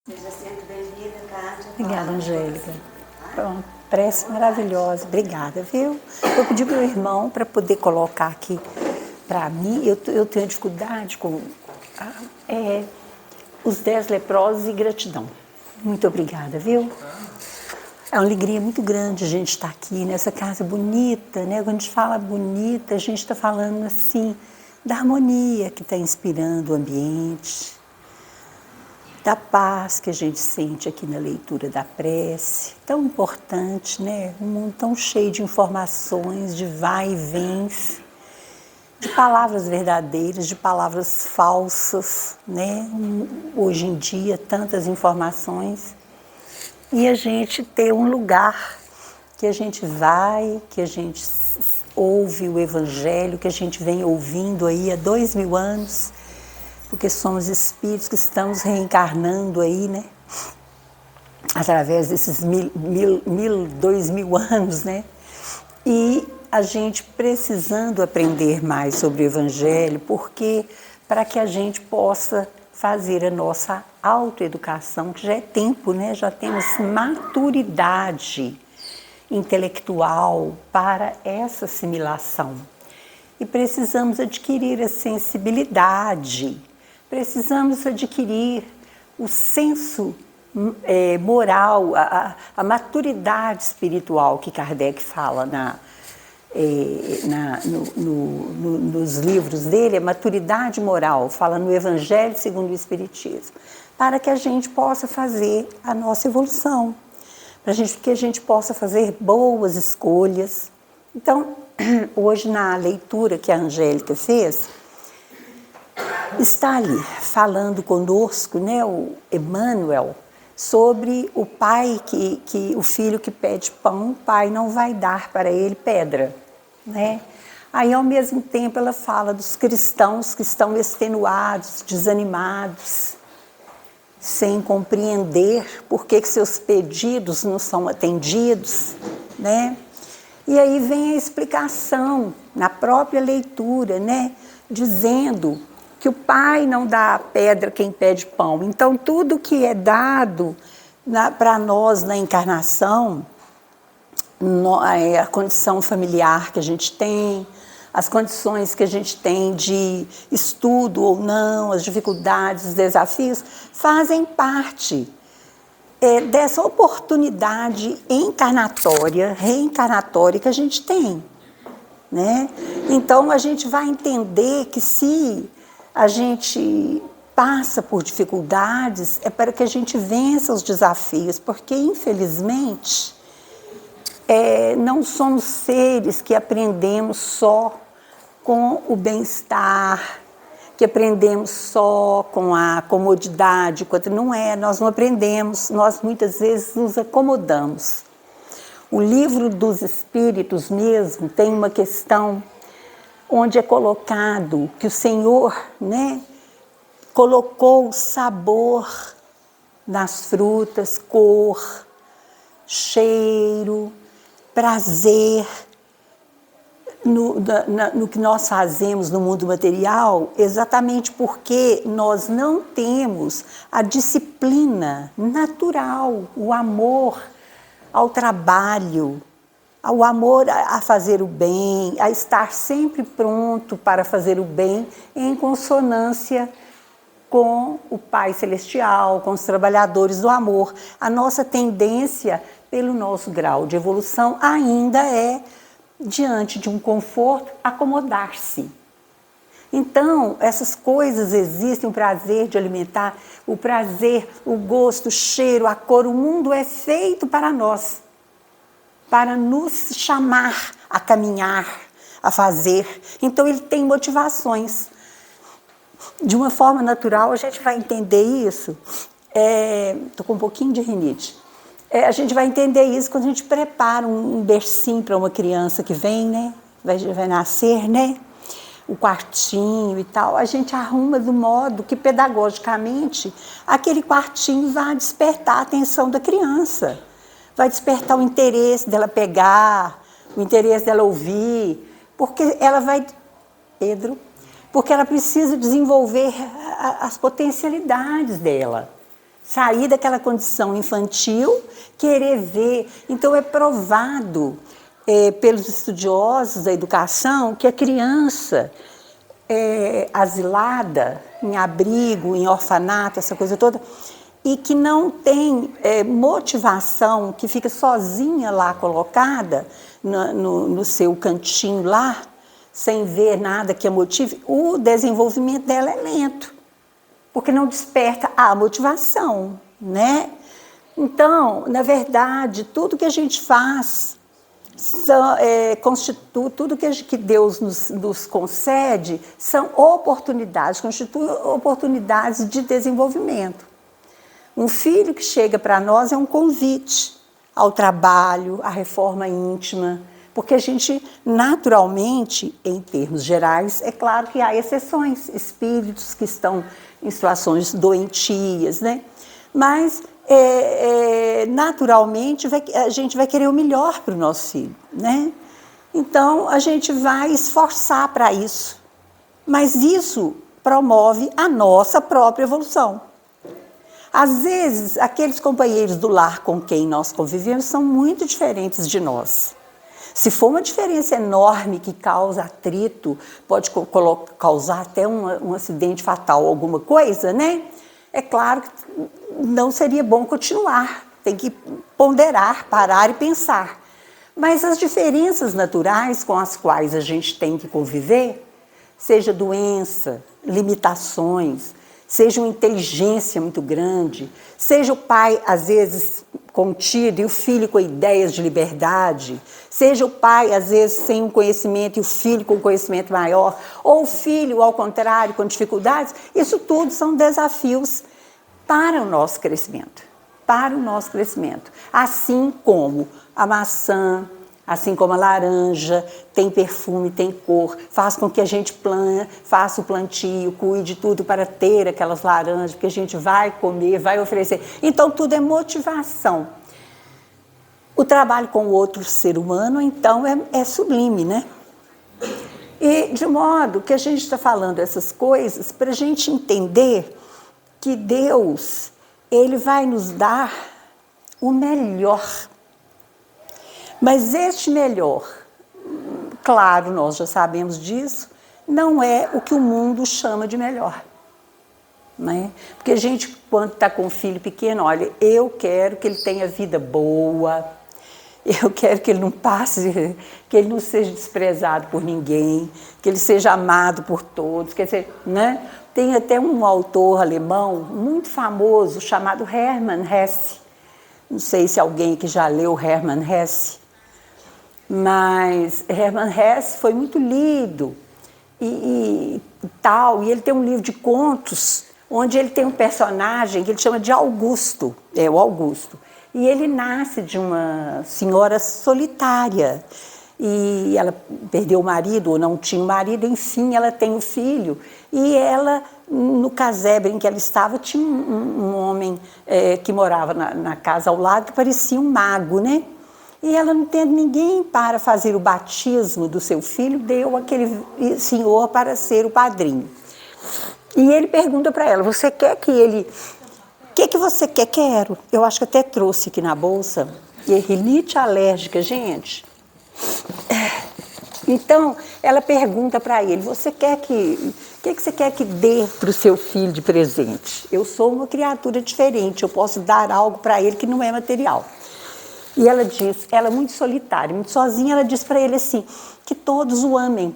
Seja sempre bem-vinda, Kátia. Obrigada, Angélica. Pronto, prece maravilhosa. Obrigada, viu? Eu pedi para o irmão para poder colocar aqui para mim. Eu tenho dificuldade com os 10 leprosos e gratidão. Muito obrigada, viu? É uma alegria muito grande a gente estar aqui nessa casa bonita, né? Quando a gente fala bonita, a gente está falando assim da harmonia que está inspirando o ambiente, da paz que a gente sente aqui na leitura da prece, tão importante, né? Um mundo tão cheio de informações, de vai e vens, de palavras verdadeiras, de palavras falsas, né? Hoje em dia, tantas informações. E a gente ter um lugar que a gente vai, que a gente ouve o Evangelho, que a gente vem ouvindo aí há 2000 anos, porque somos espíritos que estamos reencarnando aí, né? Através desses 2000 anos, né? E a gente precisando aprender mais sobre o Evangelho, porque para que a gente possa fazer a nossa autoeducação, que já é tempo, né? Já temos maturidade intelectual para essa assimilação. E precisamos adquirir a sensibilidade, precisamos adquirir o senso moral, a maturidade espiritual que Kardec fala nos livros dele, a maturidade moral, fala no Evangelho segundo o Espiritismo, para que a gente possa fazer a nossa evolução, para que a gente possa fazer boas escolhas. Então, hoje na leitura que a Angélica fez, está ali falando conosco, né, o Emmanuel, sobre o pai o filho que pede pão, o pai não vai dar para ele pedra, né? Aí, ao mesmo tempo, ela fala dos cristãos que estão extenuados, desanimados, sem compreender por que seus pedidos não são atendidos, né? E aí vem a explicação na própria leitura, né? Dizendo que o pai não dá a pedra quem pede pão. Então, tudo que é dado para nós na encarnação, a condição familiar que a gente tem, as condições que a gente tem de estudo ou não, as dificuldades, os desafios, fazem parte dessa oportunidade encarnatória, reencarnatória que a gente tem, né? Então, a gente vai entender que se a gente passa por dificuldades, é para que a gente vença os desafios, porque, infelizmente, não somos seres que aprendemos só com o bem-estar, que aprendemos só com a comodidade, quando não é, nós não aprendemos, nós muitas vezes nos acomodamos. O Livro dos Espíritos mesmo tem uma questão onde é colocado que o Senhor, né, colocou sabor nas frutas, cor, cheiro, prazer, no que nós fazemos no mundo material, exatamente porque nós não temos a disciplina natural, o amor ao trabalho, ao amor a fazer o bem, a estar sempre pronto para fazer o bem em consonância com o Pai Celestial, com os trabalhadores do amor. A nossa tendência, pelo nosso grau de evolução, ainda é, diante de um conforto, acomodar-se. Então, essas coisas existem, o prazer de alimentar, o prazer, o gosto, o cheiro, a cor, o mundo é feito para nós, para nos chamar a caminhar, a fazer. Então, ele tem motivações. De uma forma natural, a gente vai entender isso. Estou com um pouquinho de rinite. A gente vai entender isso quando a gente prepara um bercinho para uma criança que vem, né? Vai nascer, né? O quartinho e tal. A gente arruma do modo que, pedagogicamente, aquele quartinho vai despertar a atenção da criança. Vai despertar o interesse dela pegar, o interesse dela ouvir, porque ela vai... porque ela precisa desenvolver as potencialidades dela, Sair daquela condição infantil, querer ver. Então, é provado pelos estudiosos da educação que a criança asilada, em abrigo, em orfanato, essa coisa toda, e que não tem motivação, que fica sozinha lá colocada no seu cantinho lá, sem ver nada que a motive, o desenvolvimento dela é lento, porque não desperta a motivação, né? Então, na verdade, tudo que a gente faz constitui, tudo que Deus nos concede são oportunidades, constitui oportunidades de desenvolvimento. Um filho que chega para nós é um convite ao trabalho, à reforma íntima, porque a gente, naturalmente, em termos gerais, é claro que há exceções, espíritos que estão em situações doentias, né? Mas, naturalmente, a gente vai querer o melhor para o nosso filho, né? Então, a gente vai esforçar para isso, mas isso promove a nossa própria evolução. Às vezes, aqueles companheiros do lar com quem nós convivemos são muito diferentes de nós. Se for uma diferença enorme que causa atrito, pode causar até um acidente fatal, alguma coisa, né? É claro que não seria bom continuar, tem que ponderar, parar e pensar. Mas as diferenças naturais com as quais a gente tem que conviver, seja doença, limitações, seja uma inteligência muito grande, seja o pai, às vezes, contido e o filho com ideias de liberdade, seja o pai, às vezes, sem um conhecimento e o filho com conhecimento maior, ou o filho, ao contrário, com dificuldades, isso tudo são desafios para o nosso crescimento, Assim como a maçã, assim como a laranja, tem perfume, tem cor, faz com que a gente faça o plantio, cuide tudo para ter aquelas laranjas, porque a gente vai comer, vai oferecer. Então, tudo é motivação. O trabalho com o outro ser humano, então, é sublime, né? E de modo que a gente está falando essas coisas para a gente entender que Deus, Ele vai nos dar o melhor. Mas este melhor, claro, nós já sabemos disso, não é o que o mundo chama de melhor. Né? Porque a gente, quando está com um filho pequeno, olha, eu quero que ele tenha vida boa, eu quero que ele não passe, que ele não seja desprezado por ninguém, que ele seja amado por todos, quer dizer, né? Tem até um autor alemão muito famoso chamado Hermann Hesse. Não sei se alguém que já leu Hermann Hesse, mas Hermann Hesse foi muito lido e tal, e ele tem um livro de contos onde ele tem um personagem que ele chama de Augusto, o Augusto, e ele nasce de uma senhora solitária, e ela perdeu o marido ou não tinha o marido, enfim, ela tem um filho, e ela, no casebre em que ela estava, tinha um homem que morava na casa ao lado, que parecia um mago, né? E ela, não tendo ninguém para fazer o batismo do seu filho, deu aquele senhor para ser o padrinho. E ele pergunta para ela, você quer que ele... O que você quer? Quero. Eu acho que até trouxe aqui na bolsa. E rinite alérgica, gente. Então, ela pergunta para ele, você quer que... O que você quer que dê para o seu filho de presente? Eu sou uma criatura diferente, eu posso dar algo para ele que não é material. E ela diz, ela é muito solitária, muito sozinha, ela diz para ele assim, que todos o amem.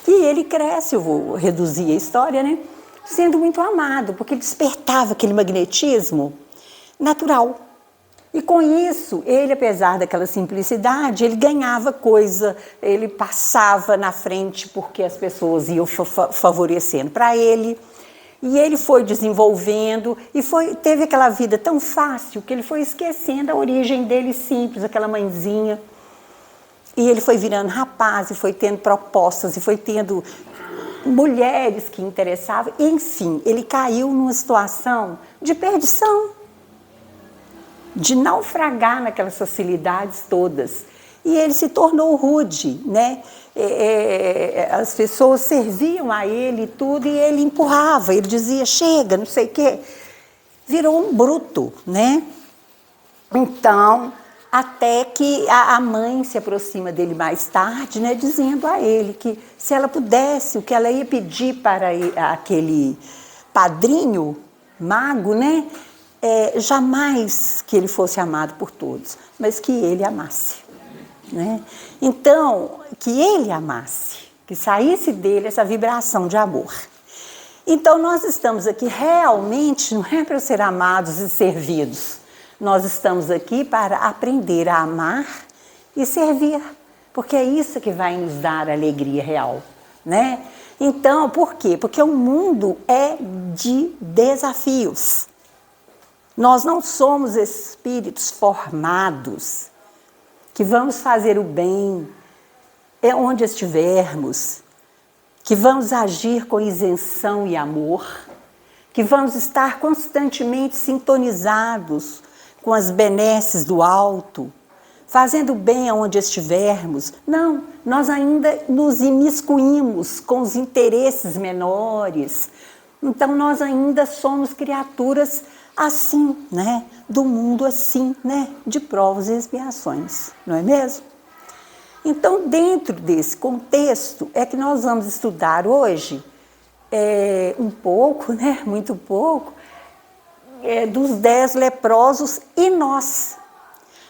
E ele cresce, eu vou reduzir a história, né? Sendo muito amado, porque ele despertava aquele magnetismo natural. E com isso, ele, apesar daquela simplicidade, ele ganhava coisa, ele passava na frente porque as pessoas iam favorecendo para ele. E ele foi desenvolvendo e teve aquela vida tão fácil que ele foi esquecendo a origem dele simples, aquela mãezinha. E ele foi virando rapaz e foi tendo propostas e foi tendo mulheres que interessavam. Enfim, ele caiu numa situação de perdição, de naufragar naquelas facilidades todas. E ele se tornou rude, né? As pessoas serviam a ele e tudo, e ele empurrava, ele dizia, chega, não sei o quê. virou um bruto, né? Então, até que a mãe se aproxima dele mais tarde, né, dizendo a ele que se ela pudesse, o que ela ia pedir para aquele padrinho mago, né, jamais que ele fosse amado por todos, mas que ele amasse, né? Então, que ele amasse, que saísse dele essa vibração de amor. Então, nós estamos aqui realmente, não é para ser amados e servidos, nós estamos aqui para aprender a amar e servir, porque é isso que vai nos dar alegria real, né? Então, por quê? Porque o mundo é de desafios. Nós não somos espíritos formados que vamos fazer o bem onde estivermos, que vamos agir com isenção e amor, que vamos estar constantemente sintonizados com as benesses do alto, fazendo bem aonde estivermos. Não, nós ainda nos imiscuímos com os interesses menores. Então, nós ainda somos criaturas assim, né? Do mundo assim, né? De provas e expiações, não é mesmo? Então, dentro desse contexto, é que nós vamos estudar hoje um pouco, né? Muito pouco, dos 10 leprosos e nós.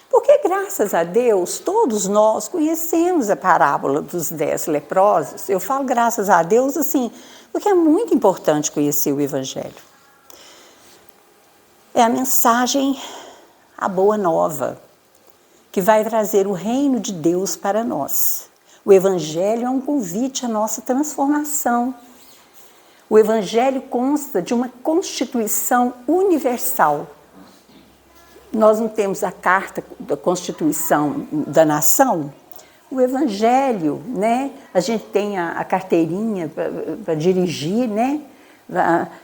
Porque, graças a Deus, todos nós conhecemos a parábola dos 10 leprosos. Eu falo graças a Deus, assim, porque é muito importante conhecer o Evangelho. É a mensagem, a boa nova, que vai trazer o reino de Deus para nós. O Evangelho é um convite à nossa transformação. O Evangelho consta de uma Constituição universal. Nós não temos a Carta da Constituição da Nação. O Evangelho, né? A gente tem a carteirinha para dirigir, né?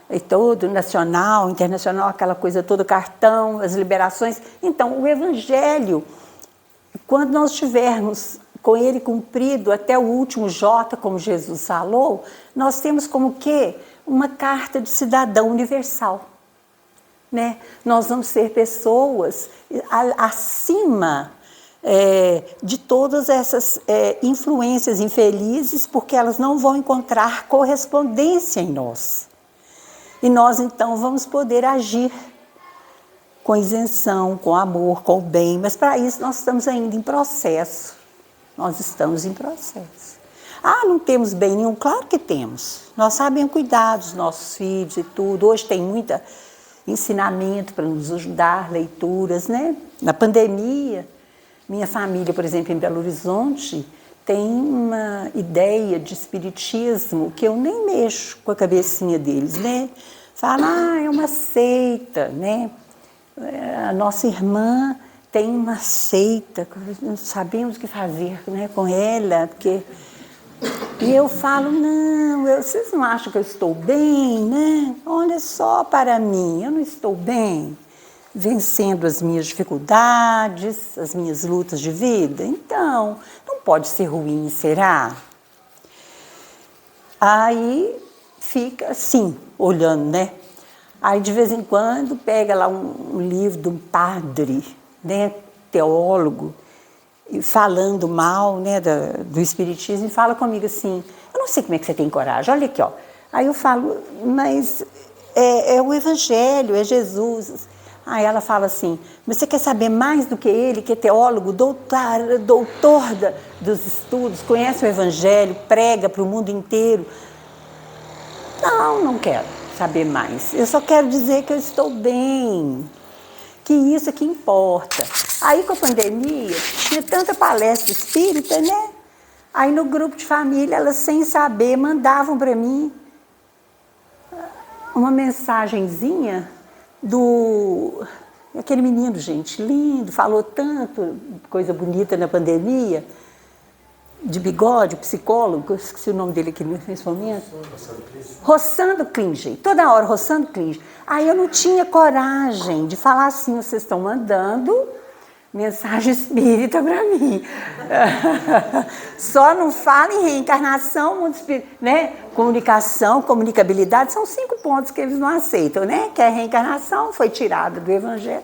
E todo, nacional, internacional, aquela coisa toda, cartão, as liberações. Então, o Evangelho, quando nós tivermos com ele cumprido até o último J, como Jesus falou, nós temos como quê? Uma carta de cidadão universal, né? Nós vamos ser pessoas acima de todas essas influências infelizes, porque elas não vão encontrar correspondência em nós. E nós, então, vamos poder agir com isenção, com amor, com o bem, mas para isso nós estamos ainda em processo. Nós estamos em processo. Ah, não temos bem nenhum? Claro que temos. Nós sabemos cuidar dos nossos filhos e tudo. Hoje tem muito ensinamento para nos ajudar, leituras, né? Na pandemia, minha família, por exemplo, em Belo Horizonte, tem uma ideia de espiritismo que eu nem mexo com a cabecinha deles, né? Fala, é uma seita, né? A nossa irmã tem uma seita, não sabemos o que fazer, né, com ela, porque... E eu falo, não, vocês não acham que eu estou bem, né? Olha só para mim, eu não estou bem, vencendo as minhas dificuldades, as minhas lutas de vida. Então, não pode ser ruim, será? Aí fica assim, olhando, né? Aí de vez em quando pega lá um livro de um padre, né, teólogo, falando mal, né, do espiritismo, e fala comigo assim, eu não sei como é que você tem coragem, olha aqui, ó. Aí eu falo, mas é o Evangelho, é Jesus. Aí ela fala assim, mas você quer saber mais do que ele, que é teólogo, doutor dos estudos, conhece o Evangelho, prega para o mundo inteiro? Não quero saber mais. Eu só quero dizer que eu estou bem, que isso é que importa. Aí, com a pandemia, tinha tanta palestra espírita, né? Aí, no grupo de família, elas, sem saber, mandavam para mim uma mensagenzinha aquele menino, gente, lindo, falou tanto, coisa bonita na pandemia, de bigode, psicólogo, esqueci o nome dele aqui nesse momento. Rossando Klinger, toda hora, Rossando Klinger. Aí eu não tinha coragem de falar assim, vocês estão mandando mensagem espírita para mim. Só não fala em reencarnação, mundo espírita, né? Comunicação, comunicabilidade, são 5 pontos que eles não aceitam, né? Que a reencarnação foi tirada do Evangelho,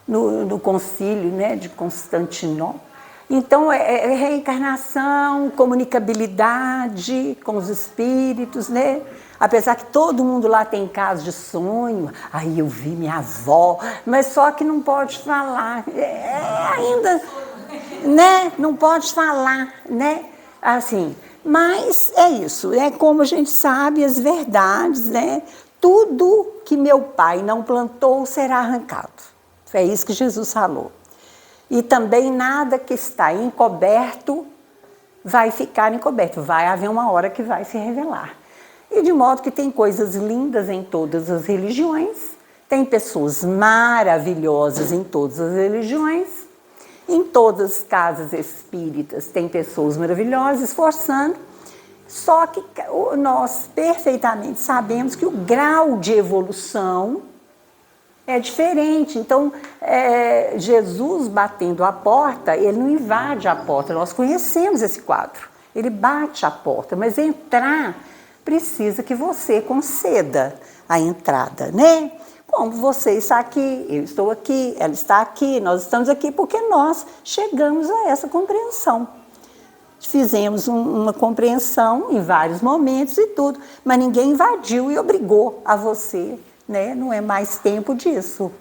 no concílio, né, de Constantinopla. Então, é reencarnação, comunicabilidade com os espíritos, né? Apesar que todo mundo lá tem casos de sonho, aí eu vi minha avó, mas só que não pode falar, ainda, né? Não pode falar, né? Assim, mas é isso, é como a gente sabe as verdades, né? Tudo que meu pai não plantou será arrancado. É isso que Jesus falou. E também nada que está encoberto vai ficar encoberto, vai haver uma hora que vai se revelar. E de modo que tem coisas lindas em todas as religiões, tem pessoas maravilhosas em todas as religiões, em todas as casas espíritas tem pessoas maravilhosas esforçando, só que nós perfeitamente sabemos que o grau de evolução é diferente. Então, Jesus batendo a porta, ele não invade a porta, nós conhecemos esse quadro. Ele bate a porta, mas entrar precisa que você conceda a entrada, né? Como você está aqui, eu estou aqui, ela está aqui, nós estamos aqui porque nós chegamos a essa compreensão. Fizemos uma compreensão em vários momentos e tudo, mas ninguém invadiu e obrigou a você, né? Não é mais tempo disso.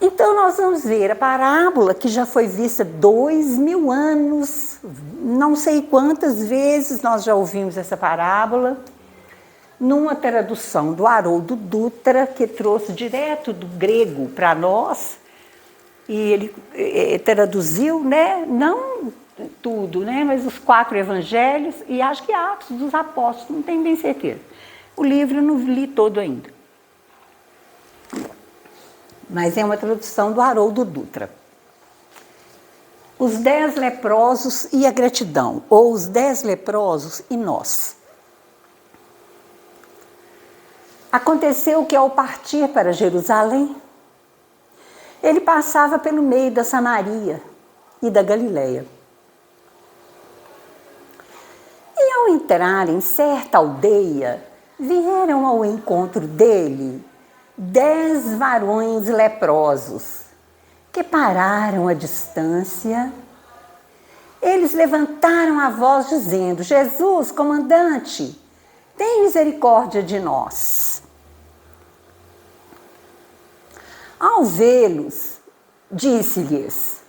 Então, nós vamos ver a parábola que já foi vista 2000 anos, não sei quantas vezes nós já ouvimos essa parábola, numa tradução do Haroldo Dutra, que trouxe direto do grego para nós, e ele traduziu, né? Não tudo, né? Mas os 4 evangelhos e acho que Atos dos Apóstolos, não tenho bem certeza. O livro eu não li todo ainda. Mas é uma tradução do Haroldo Dutra. Os 10 leprosos e a gratidão, ou os 10 leprosos e nós. Aconteceu que ao partir para Jerusalém, ele passava pelo meio da Samaria e da Galileia. E ao entrar em certa aldeia, vieram ao encontro dele 10 varões leprosos, que pararam à distância. Eles levantaram a voz dizendo: Jesus, comandante, tem misericórdia de nós. Ao vê-los, disse-lhes: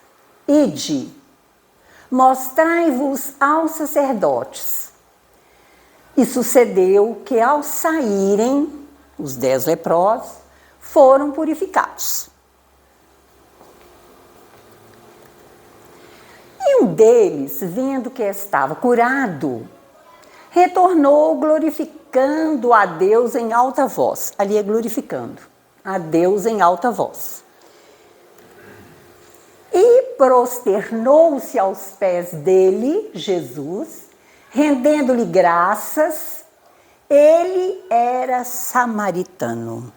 Ide, mostrai-vos aos sacerdotes. E sucedeu que ao saírem, os 10 leprosos foram purificados. E um deles, vendo que estava curado, retornou glorificando a Deus em alta voz. Ali é glorificando a Deus em alta voz. E prosternou-se aos pés dele, Jesus, rendendo-lhe graças. Ele era samaritano.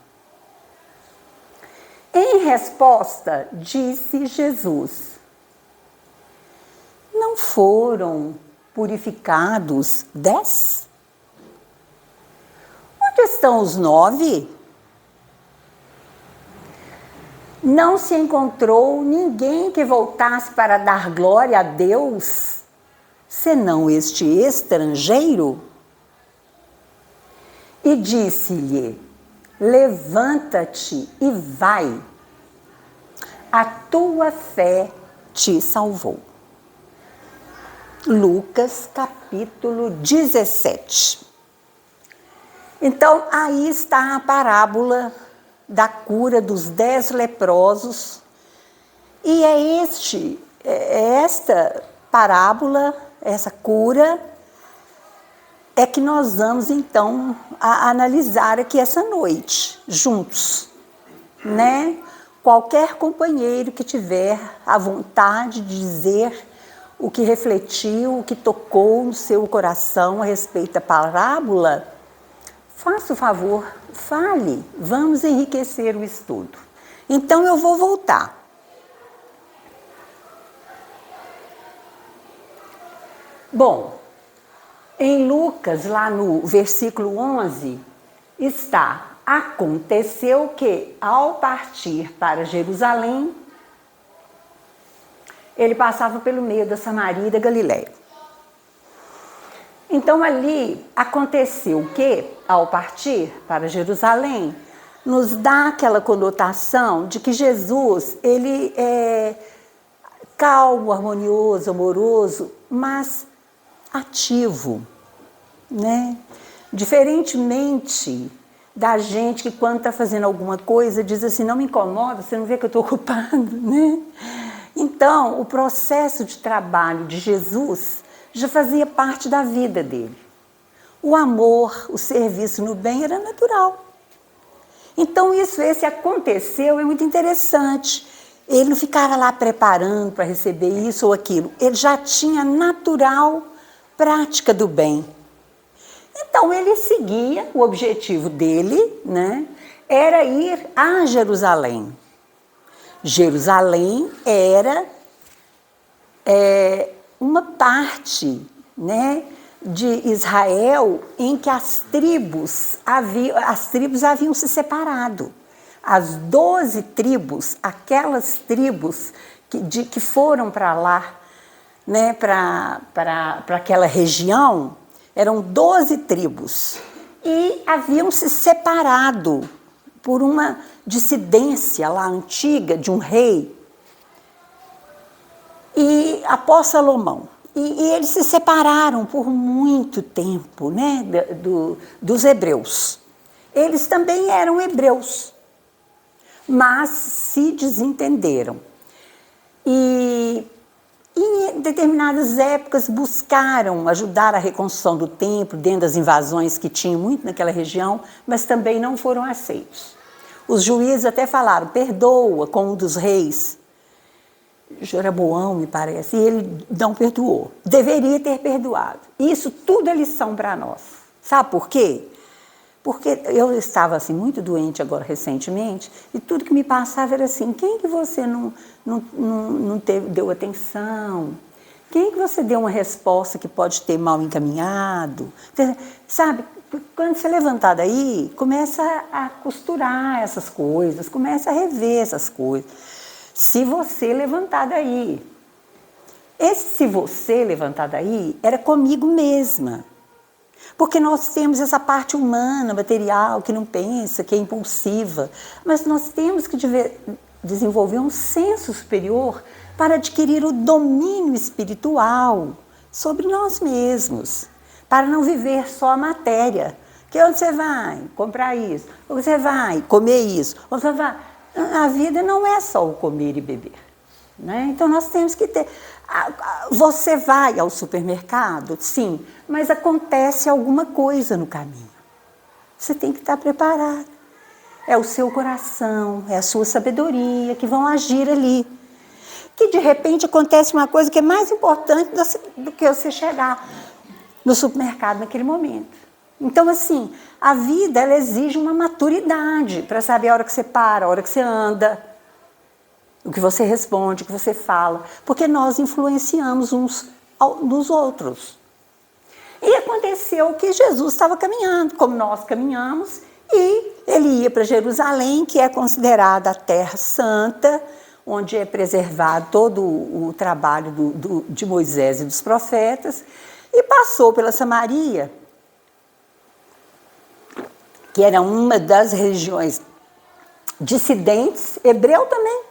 Em resposta, disse Jesus: não foram purificados 10? Onde estão os 9? Não se encontrou ninguém que voltasse para dar glória a Deus, senão este estrangeiro? E disse-lhe: levanta-te e vai, a tua fé te salvou. Lucas capítulo 17. Então, aí está a parábola da cura dos 10 leprosos. E esta parábola, essa cura, é que nós vamos então analisar aqui essa noite, juntos, né? Qualquer companheiro que tiver a vontade de dizer o que refletiu, o que tocou no seu coração a respeito da parábola, faça o favor, fale, vamos enriquecer o estudo. Então eu vou voltar. Bom, em Lucas, lá no versículo 11, está: aconteceu que, ao partir para Jerusalém, ele passava pelo meio da Samaria e da Galiléia. Então ali aconteceu que, ao partir para Jerusalém, nos dá aquela conotação de que Jesus, ele é calmo, harmonioso, amoroso, mas ativo, né? Diferentemente da gente que quando está fazendo alguma coisa diz assim, não me incomoda, você não vê que eu estou ocupado, né? Então, o processo de trabalho de Jesus já fazia parte da vida dele. O amor, o serviço no bem era natural. Então, esse aconteceu, é muito interessante. Ele não ficava lá preparando para receber isso ou aquilo. Ele já tinha natural prática do bem. Então, ele seguia, o objetivo dele, né, era ir a Jerusalém. Jerusalém era uma parte, né, de Israel em que as tribos haviam se separado. As 12 tribos, aquelas tribos que foram para lá, né, para aquela região, eram 12 tribos e haviam se separado por uma dissidência lá antiga de um rei, e após Salomão. E eles se separaram por muito tempo, né, dos hebreus. Eles também eram hebreus, mas se desentenderam. E em determinadas épocas buscaram ajudar a reconstrução do templo, dentro das invasões que tinham muito naquela região, mas também não foram aceitos. Os juízes até falaram, perdoa, com um dos reis, Jeroboão, me parece, e ele não perdoou. Deveria ter perdoado. Isso tudo é lição para nós. Sabe por quê? Porque eu estava assim, muito doente agora recentemente, e tudo que me passava era assim, quem que você não deu atenção? Quem que você deu uma resposta que pode ter mal encaminhado? Sabe, quando você levantar daí, começa a costurar essas coisas, começa a rever essas coisas. Se você levantar daí. Esse se você levantar daí era comigo mesma. Porque nós temos essa parte humana, material, que não pensa, que é impulsiva. Mas nós temos que desenvolver um senso superior para adquirir o domínio espiritual sobre nós mesmos. Para não viver só a matéria. Que onde você vai comprar isso? Onde você vai comer isso? Onde você vai... A vida não é só o comer e beber, né? Então nós temos que ter... Você vai ao supermercado? Sim, mas acontece alguma coisa no caminho. Você tem que estar preparado. É o seu coração, é a sua sabedoria que vão agir ali. Que de repente acontece uma coisa que é mais importante do que você chegar no supermercado naquele momento. Então, assim, a vida ela exige uma maturidade para saber a hora que você para, a hora que você anda, o que você responde, o que você fala, porque nós influenciamos uns nos outros. E aconteceu que Jesus estava caminhando, como nós caminhamos, e ele ia para Jerusalém, que é considerada a Terra Santa, onde é preservado todo o trabalho de Moisés e dos profetas, e passou pela Samaria, que era uma das regiões dissidentes, hebreu também,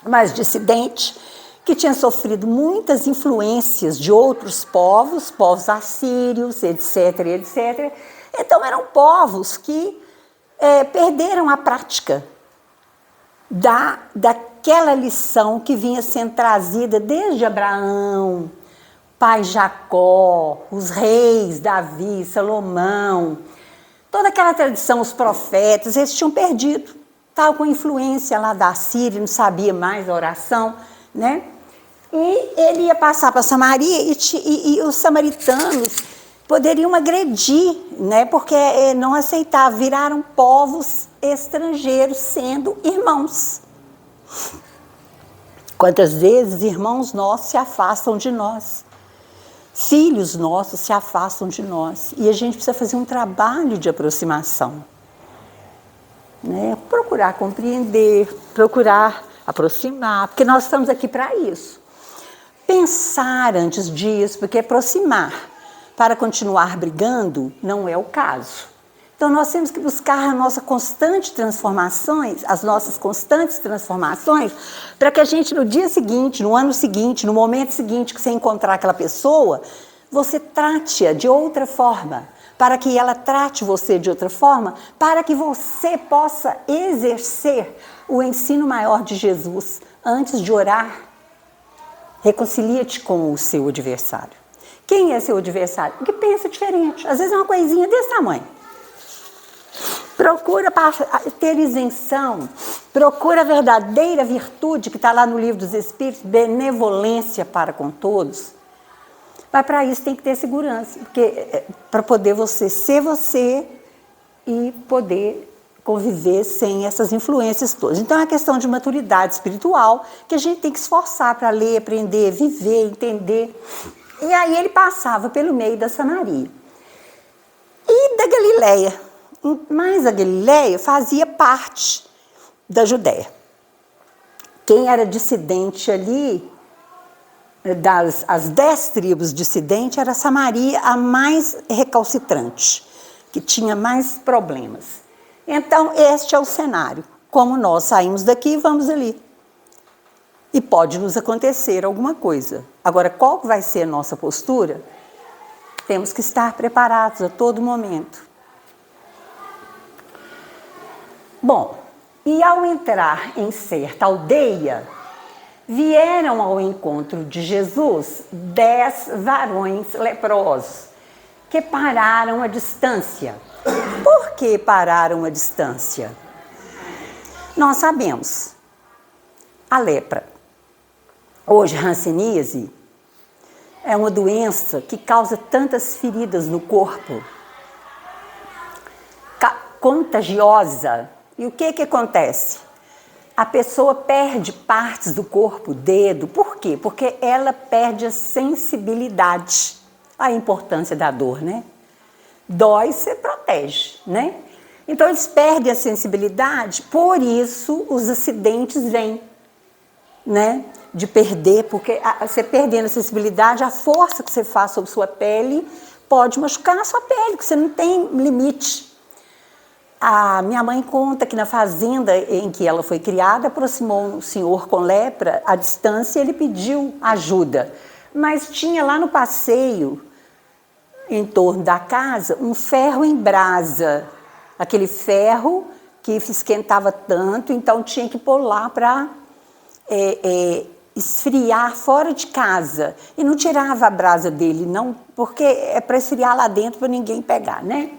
mas dissidente, que tinha sofrido muitas influências de outros povos assírios, etc, etc. Então eram povos que perderam a prática daquela lição que vinha sendo trazida desde Abraão, pai Jacó, os reis, Davi, Salomão, toda aquela tradição, os profetas, eles tinham perdido. Estava com influência lá da Síria, não sabia mais a oração, né? E ele ia passar para Samaria e os samaritanos poderiam agredir, né? Porque não aceitavam, viraram povos estrangeiros sendo irmãos. Quantas vezes irmãos nossos se afastam de nós? Filhos nossos se afastam de nós e a gente precisa fazer um trabalho de aproximação, né? Procurar compreender, procurar aproximar, porque nós estamos aqui para isso. Pensar antes disso, porque aproximar para continuar brigando não é o caso. Então nós temos que buscar as nossas constantes transformações para que a gente no dia seguinte, no ano seguinte, no momento seguinte que você encontrar aquela pessoa, você trate-a de outra forma, para que ela trate você de outra forma, para que você possa exercer o ensino maior de Jesus antes de orar. Reconcilia-te com o seu adversário. Quem é seu adversário? O que pensa diferente. Às vezes é uma coisinha desse tamanho. Procura ter isenção, procura a verdadeira virtude que está lá no livro dos Espíritos, benevolência para com todos. Mas para isso tem que ter segurança, porque para poder você ser você e poder conviver sem essas influências todas. Então é uma questão de maturidade espiritual que a gente tem que esforçar para ler, aprender, viver, entender. E aí ele passava pelo meio da Samaria e da Galileia. Mas a Galileia fazia parte da Judéia. Quem era dissidente ali, as 10 tribos dissidentes, era Samaria a mais recalcitrante, que tinha mais problemas. Então, este é o cenário. Como nós saímos daqui, vamos ali. E pode nos acontecer alguma coisa. Agora, qual vai ser a nossa postura? Temos que estar preparados a todo momento. Bom, e ao entrar em certa aldeia, vieram ao encontro de Jesus 10 varões leprosos, que pararam à distância. Por que pararam à distância? Nós sabemos, a lepra, hoje hanseníase, é uma doença que causa tantas feridas no corpo, contagiosa. E o que acontece? A pessoa perde partes do corpo, dedo. Por quê? Porque ela perde a sensibilidade. A importância da dor, né? Dói, você protege, né? Então, eles perdem a sensibilidade, por isso os acidentes vêm, né? De perder, porque você perdendo a sensibilidade, a força que você faz sobre sua pele pode machucar a sua pele, que você não tem limite. A minha mãe conta que na fazenda em que ela foi criada, aproximou um senhor com lepra à distância e ele pediu ajuda. Mas tinha lá no passeio, em torno da casa, um ferro em brasa. Aquele ferro que esquentava tanto, então tinha que pôr lá para esfriar fora de casa. E não tirava a brasa dele, não, porque é para esfriar lá dentro para ninguém pegar, né?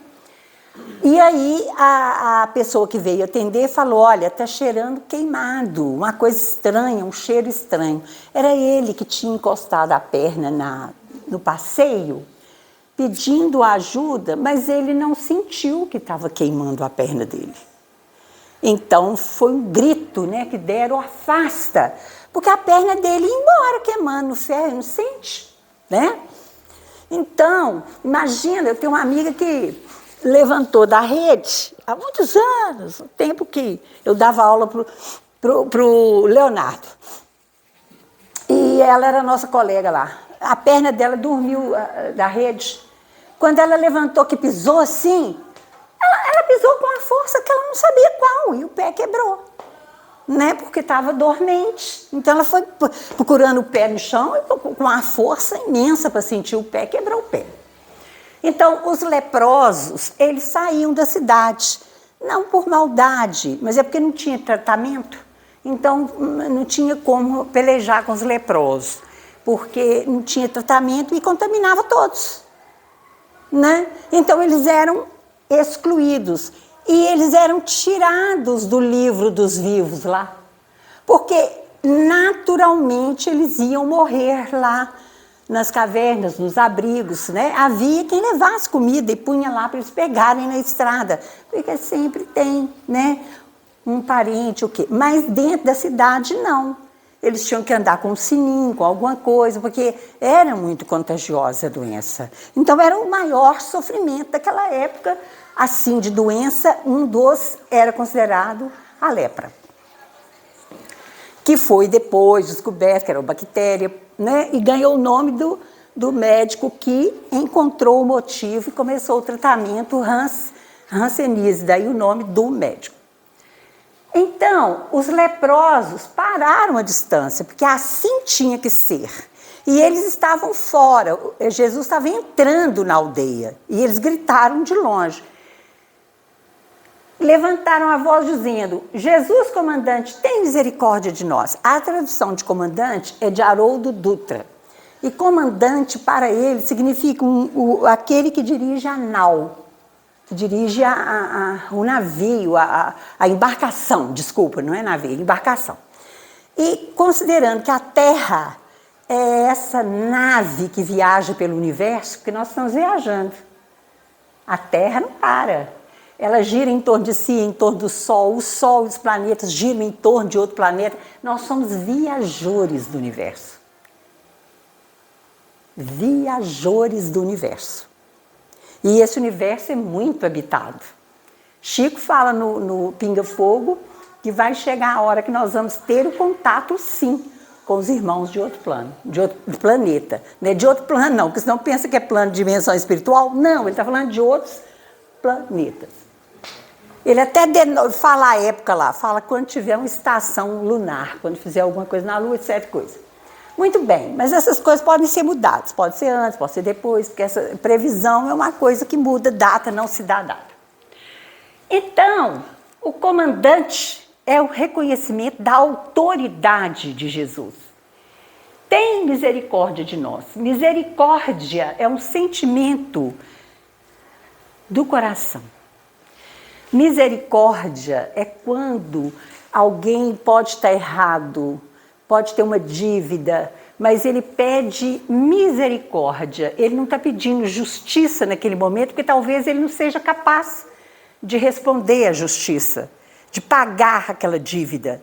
E aí a pessoa que veio atender falou, olha, está cheirando queimado, uma coisa estranha, um cheiro estranho. Era ele que tinha encostado a perna no passeio, pedindo ajuda, mas ele não sentiu que estava queimando a perna dele. Então foi um grito, né, que deram, afasta, porque a perna dele ia embora queimando no ferro, não sente, né? Então, imagina, eu tenho uma amiga que levantou da rede há muitos anos, o tempo que eu dava aula pro Leonardo. E ela era nossa colega lá. A perna dela dormiu da rede. Quando ela levantou, que pisou assim, ela pisou com uma força que ela não sabia qual, e o pé quebrou, né? Porque estava dormente. Então ela foi procurando o pé no chão e com uma força imensa para sentir o pé, quebrou o pé. Então, os leprosos, eles saíam da cidade, não por maldade, mas é porque não tinha tratamento. Então, não tinha como pelejar com os leprosos, porque não tinha tratamento e contaminava todos, né? Então, eles eram excluídos e eles eram tirados do livro dos vivos lá, porque naturalmente eles iam morrer lá, nas cavernas, nos abrigos, né? Havia quem levasse comida e punha lá para eles pegarem na estrada, porque sempre tem, né? Um parente, o quê? Mas dentro da cidade, não. eles tinham que andar com um sininho, com alguma coisa, porque era muito contagiosa a doença. Então era o maior sofrimento daquela época, assim, de doença, um dos era considerado a lepra. Que foi depois descoberto que era uma bactéria, né? E ganhou o nome do médico que encontrou o motivo e começou o tratamento Hanseníase, daí o nome do médico. Então, os leprosos pararam a distância, porque assim tinha que ser. E eles estavam fora, Jesus estava entrando na aldeia, e eles gritaram de longe. Levantaram a voz dizendo, Jesus, comandante, tem misericórdia de nós. A tradução de comandante é de Haroldo Dutra. E comandante, para ele, significa aquele que dirige a nau, que dirige o navio, a embarcação, desculpa, não é navio, é embarcação. E considerando que a Terra é essa nave que viaja pelo universo, porque nós estamos viajando. A Terra não para. Ela gira em torno de si, em torno do Sol. O Sol e os planetas giram em torno de outro planeta. Nós somos viajores do universo. Viajores do universo. E esse universo é muito habitado. Chico fala no Pinga Fogo que vai chegar a hora que nós vamos ter o contato, sim, com os irmãos de outro plano, de outro planeta. Não é de outro plano, não, porque senão pensa que é plano de dimensão espiritual. Não, ele está falando de outros planetas. Ele até fala a época lá, fala quando tiver uma estação lunar, quando fizer alguma coisa na Lua, etc. coisa. Muito bem, mas essas coisas podem ser mudadas, pode ser antes, pode ser depois, porque essa previsão é uma coisa que muda data, não se dá data. Então, o comandante é o reconhecimento da autoridade de Jesus. Tem misericórdia de nós. Misericórdia é um sentimento do coração. Misericórdia é quando alguém pode estar errado, pode ter uma dívida, mas ele pede misericórdia. Ele não está pedindo justiça naquele momento, porque talvez ele não seja capaz de responder à justiça, de pagar aquela dívida.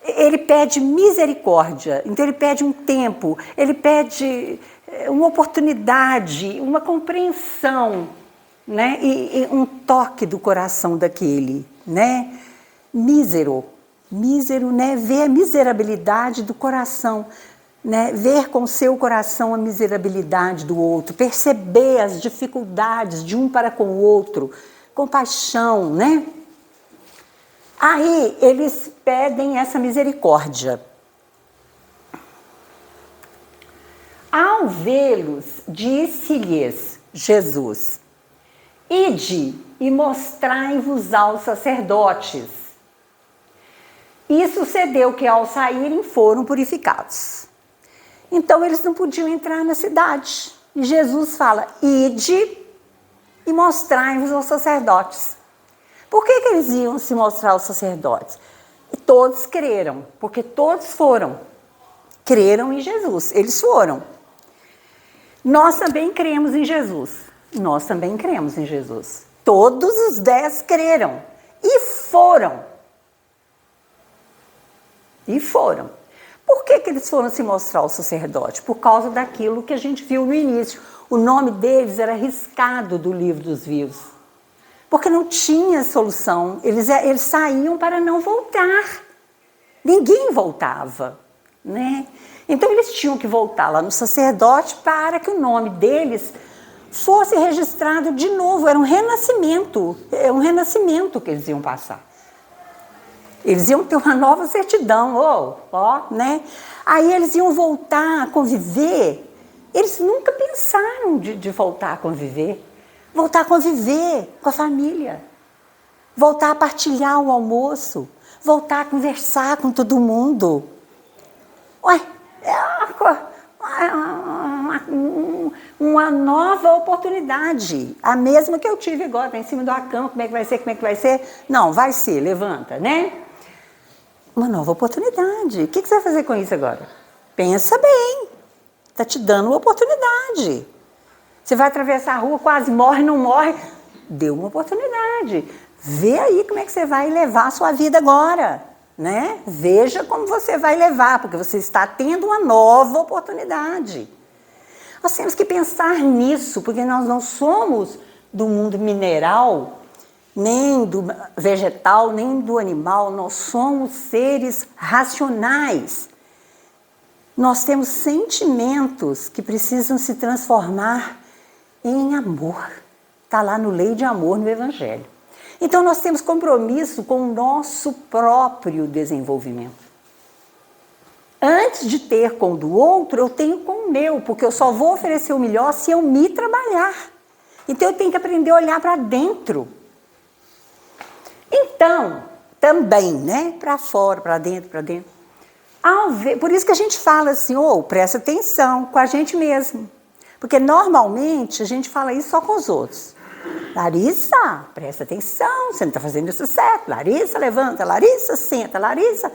Ele pede misericórdia, então ele pede um tempo, ele pede uma oportunidade, uma compreensão, né? E um toque do coração daquele, né? Mísero, né? Ver a miserabilidade do coração, né? Ver com o seu coração a miserabilidade do outro, perceber as dificuldades de um para com o outro, compaixão, né? Aí eles pedem essa misericórdia. Ao vê-los, disse-lhes Jesus: ide e mostrai-vos aos sacerdotes. E sucedeu que ao saírem foram purificados. Então eles não podiam entrar na cidade. E Jesus fala: ide e mostrai-vos aos sacerdotes. Por que eles iam se mostrar aos sacerdotes? E todos creram, porque todos foram. Creram em Jesus, eles foram. Nós também cremos em Jesus. Nós também cremos em Jesus. Todos os 10 creram e foram. E foram. Por que eles foram se mostrar ao sacerdote? Por causa daquilo que a gente viu no início. O nome deles era riscado do livro dos vivos. Porque não tinha solução. Eles saíam para não voltar. Ninguém voltava, né? Então eles tinham que voltar lá no sacerdote para que o nome deles fosse registrado de novo. Era um renascimento. É um renascimento que eles iam passar. Eles iam ter uma nova certidão, né? Aí eles iam voltar a conviver. Eles nunca pensaram de voltar a conviver. Voltar a conviver com a família. Voltar a partilhar o almoço. Voltar a conversar com todo mundo. Ué, é uma nova oportunidade. A mesma que eu tive agora, tá em cima da cama, como é que vai ser, como é que vai ser? Não, vai ser, levanta, né? Uma nova oportunidade. O que você vai fazer com isso agora? Pensa bem. Está te dando uma oportunidade. Você vai atravessar a rua, quase morre, não morre. Deu uma oportunidade. Vê aí como é que você vai levar a sua vida agora. né? Veja como você vai levar, porque você está tendo uma nova oportunidade. Nós temos que pensar nisso, porque nós não somos do mundo mineral, nem do vegetal, nem do animal, nós somos seres racionais. Nós temos sentimentos que precisam se transformar em amor. Está lá no Lei de Amor no Evangelho. Então nós temos compromisso com o nosso próprio desenvolvimento. Antes de ter com o do outro, eu tenho com o meu, porque eu só vou oferecer o melhor se eu me trabalhar. Então eu tenho que aprender a olhar para dentro. Então, também, né? Para fora, para dentro, para dentro. Por isso que a gente fala assim, presta atenção com a gente mesmo. Porque normalmente a gente fala isso só com os outros. Larissa, presta atenção, você não está fazendo isso certo. Larissa, levanta. Larissa, senta. Larissa.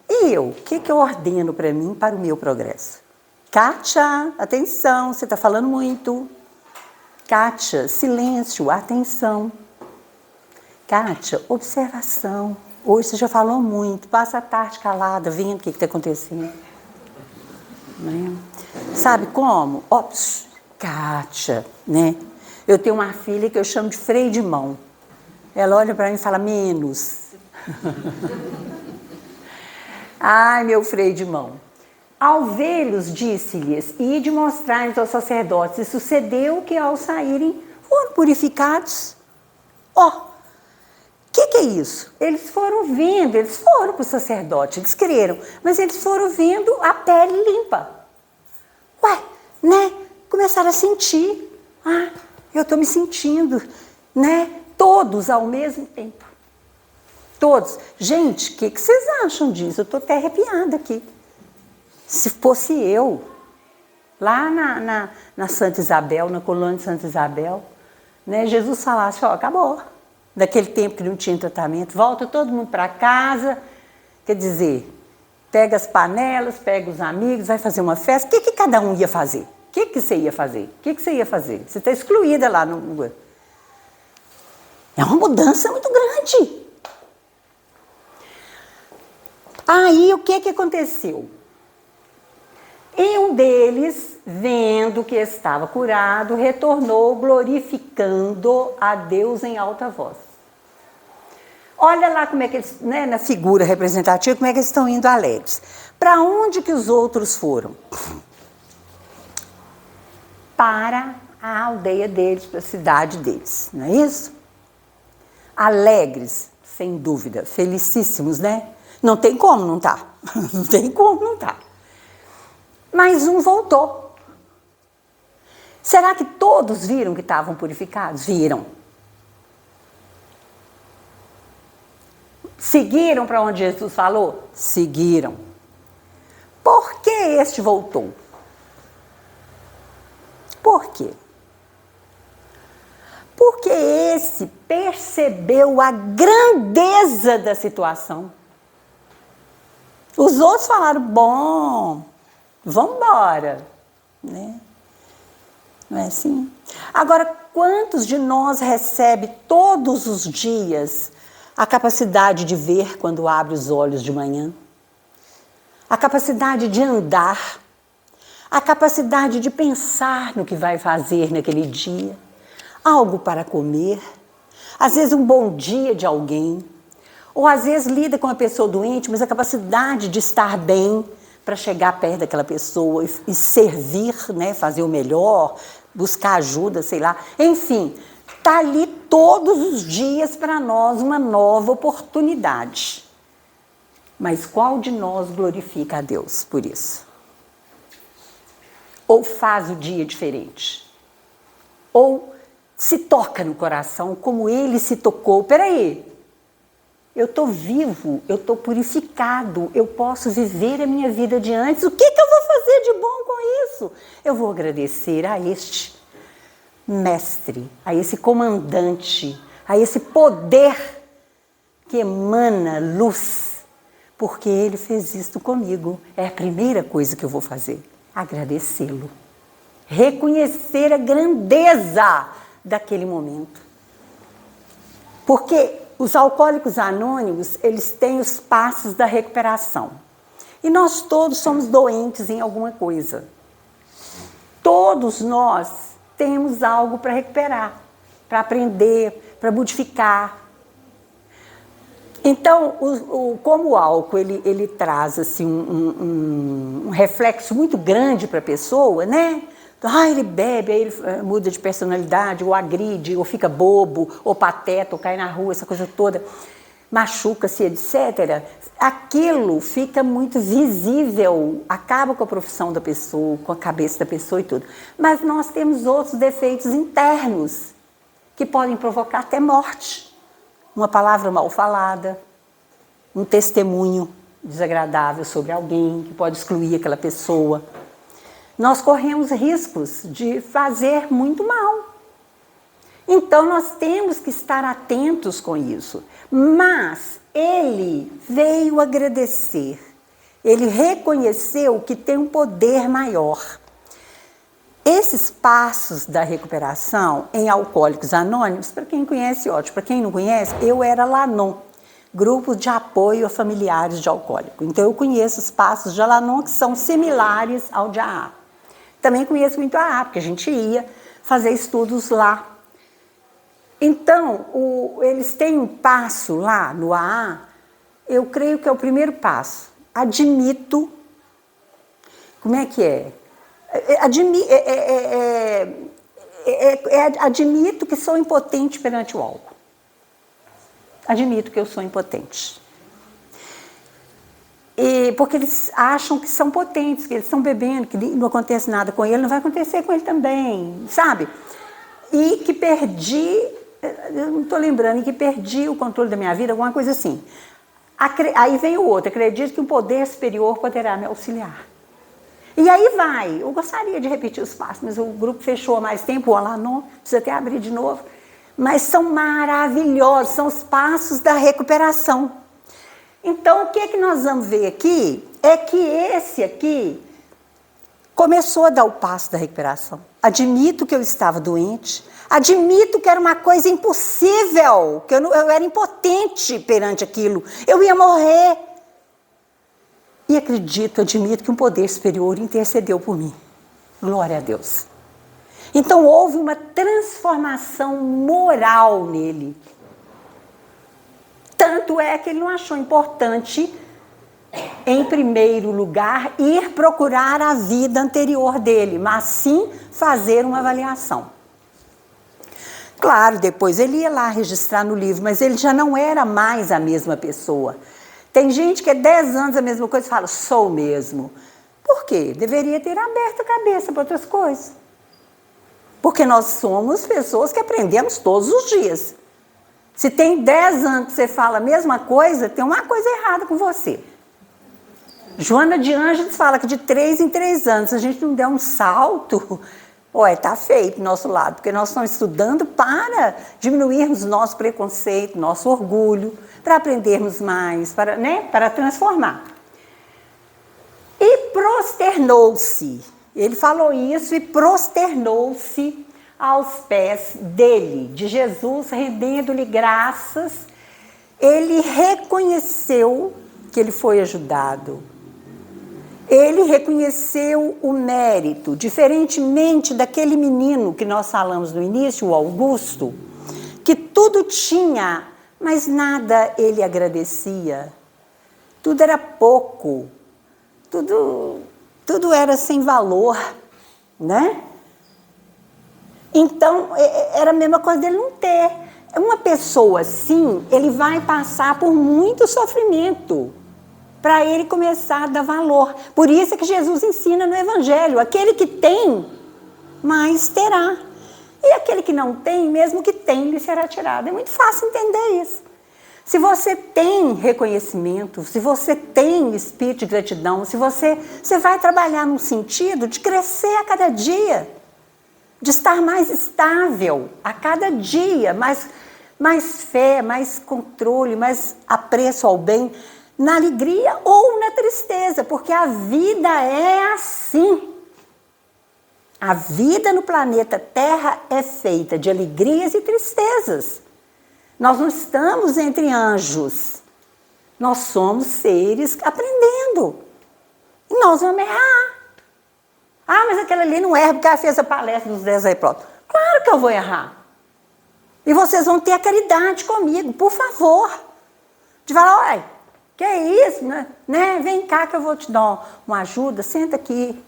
E eu, o que eu ordeno para mim, para o meu progresso? Kátia, atenção, você está falando muito. Kátia, silêncio, atenção. Kátia, observação. Hoje você já falou muito, passa a tarde calada, vendo o que está acontecendo. Né? Sabe como? Kátia, né? Eu tenho uma filha que eu chamo de freio de mão. Ela olha para mim e fala, menos. Ai, meu freio de mão. Ao vê-los, disse-lhes, ide mostrar-lhes aos sacerdotes. E sucedeu que ao saírem foram purificados. O que é isso? Eles foram vendo, eles foram para o sacerdote, eles creram, mas eles foram vendo a pele limpa. Né? Começaram a sentir. Eu estou me sentindo, né? Todos ao mesmo tempo. Todos. Gente, o que vocês acham disso? Eu estou até arrepiada aqui. Se fosse eu, lá na Santa Isabel, na colônia de Santa Isabel, né? Jesus falasse, acabou. Naquele tempo que não tinha tratamento, volta todo mundo para casa, quer dizer, pega as panelas, pega os amigos, vai fazer uma festa. O que cada um ia fazer? O que você ia fazer? O que você ia fazer? Você está excluída lá no... É uma mudança muito grande. Aí, o que aconteceu? E um deles, vendo que estava curado, retornou glorificando a Deus em alta voz. Olha lá como é que eles, né, na figura representativa, como é que eles estão indo alegres. Para onde que os outros foram? Para a aldeia deles, para a cidade deles, não é isso? Alegres, sem dúvida, felicíssimos, né? Não tem como não tá. Não tem como não tá. Mas um voltou. Será que todos viram que estavam purificados? Viram. Seguiram para onde Jesus falou? Seguiram. Por que este voltou? Por quê? Porque esse percebeu a grandeza da situação. Os outros falaram, bom, vamos embora, né? Não é assim? Agora, quantos de nós recebe todos os dias a capacidade de ver quando abre os olhos de manhã? A capacidade de andar, a capacidade de pensar no que vai fazer naquele dia, algo para comer, às vezes um bom dia de alguém, ou às vezes lida com uma pessoa doente, mas a capacidade de estar bem para chegar perto daquela pessoa e servir, né, fazer o melhor, buscar ajuda, sei lá. Enfim, está ali todos os dias para nós uma nova oportunidade. Mas qual de nós glorifica a Deus por isso? Ou faz o dia diferente? Ou se toca no coração como ele se tocou? Peraí. Eu estou vivo, eu estou purificado, eu posso viver a minha vida de antes. O que eu vou fazer de bom com isso? Eu vou agradecer a este mestre, a esse comandante, a esse poder que emana luz, porque ele fez isto comigo. É a primeira coisa que eu vou fazer, agradecê-lo. Reconhecer a grandeza daquele momento. Porque Os alcoólicos anônimos, eles têm os passos da recuperação. E nós todos somos doentes em alguma coisa. Todos nós temos algo para recuperar, para aprender, para modificar. Então, como o álcool ele traz assim, um reflexo muito grande para a pessoa, né? Ele bebe, aí ele muda de personalidade, ou agride, ou fica bobo, ou pateta, ou cai na rua, essa coisa toda, machuca-se, etc. Aquilo fica muito visível, acaba com a profissão da pessoa, com a cabeça da pessoa e tudo. Mas nós temos outros defeitos internos, que podem provocar até morte. Uma palavra mal falada, um testemunho desagradável sobre alguém, que pode excluir aquela pessoa. Nós corremos riscos de fazer muito mal. Então, nós temos que estar atentos com isso. Mas ele veio agradecer. Ele reconheceu que tem um poder maior. Esses passos da recuperação em Alcoólicos Anônimos, para quem conhece, ótimo. Para quem não conhece, eu era Alanon, Grupo de Apoio a Familiares de Alcoólico. Então, eu conheço os passos de Alanon que são similares ao de AA. Também conheço muito a AA, porque a gente ia fazer estudos lá. Então, eles têm um passo lá no AA, eu creio que é o primeiro passo. Admito, como é que é? Admito que sou impotente perante o álcool. Admito que eu sou impotente. Porque eles acham que são potentes, que eles estão bebendo, que não acontece nada com ele, não vai acontecer com ele também, sabe? E que perdi, eu não estou lembrando, que perdi o controle da minha vida, alguma coisa assim. Aí vem o outro, acredito que um poder superior poderá me auxiliar. E aí vai, eu gostaria de repetir os passos, mas o grupo fechou há mais tempo, o Alanon, precisa até abrir de novo. Mas são maravilhosos, são os passos da recuperação. Então, o que nós vamos ver aqui é que esse aqui começou a dar o passo da recuperação. Admito que eu estava doente, admito que era uma coisa impossível, que eu era impotente perante aquilo, eu ia morrer. E admito que um poder superior intercedeu por mim. Glória a Deus. Então houve uma transformação moral nele. Tanto é que ele não achou importante, em primeiro lugar, ir procurar a vida anterior dele, mas sim fazer uma avaliação. Claro, depois ele ia lá registrar no livro, mas ele já não era mais a mesma pessoa. Tem gente que é 10 anos a mesma coisa e fala, sou mesmo. Por quê? Deveria ter aberto a cabeça para outras coisas. Porque nós somos pessoas que aprendemos todos os dias. Se tem 10 anos que você fala a mesma coisa, tem uma coisa errada com você. Joana de Ângeles fala que de 3 em 3 anos, se a gente não der um salto, está feio do nosso lado, porque nós estamos estudando para diminuirmos nosso preconceito, nosso orgulho, para aprendermos mais, para transformar. E prosternou-se. Ele falou isso e prosternou-se aos pés dele, de Jesus, rendendo-lhe graças. Ele reconheceu que ele foi ajudado. Ele reconheceu o mérito, diferentemente daquele menino que nós falamos no início, o Augusto, que tudo tinha, mas nada ele agradecia. Tudo era pouco, tudo era sem valor, né? Então, era a mesma coisa dele não ter. Uma pessoa assim, ele vai passar por muito sofrimento para ele começar a dar valor. Por isso é que Jesus ensina no Evangelho, aquele que tem, mais terá. E aquele que não tem, mesmo que tem, lhe será tirado. É muito fácil entender isso. Se você tem reconhecimento, se você tem espírito de gratidão, você vai trabalhar no sentido de crescer a cada dia, de estar mais estável a cada dia, mais fé, mais controle, mais apreço ao bem, na alegria ou na tristeza, porque a vida é assim. A vida no planeta Terra é feita de alegrias e tristezas. Nós não estamos entre anjos. Nós somos seres aprendendo. E nós vamos errar. Ah, mas aquela ali não erra porque ela fez a palestra dos 10 leprosos. Claro que eu vou errar. E vocês vão ter a caridade comigo, por favor. De falar, olha, que é isso, né? Vem cá que eu vou te dar uma ajuda, senta aqui.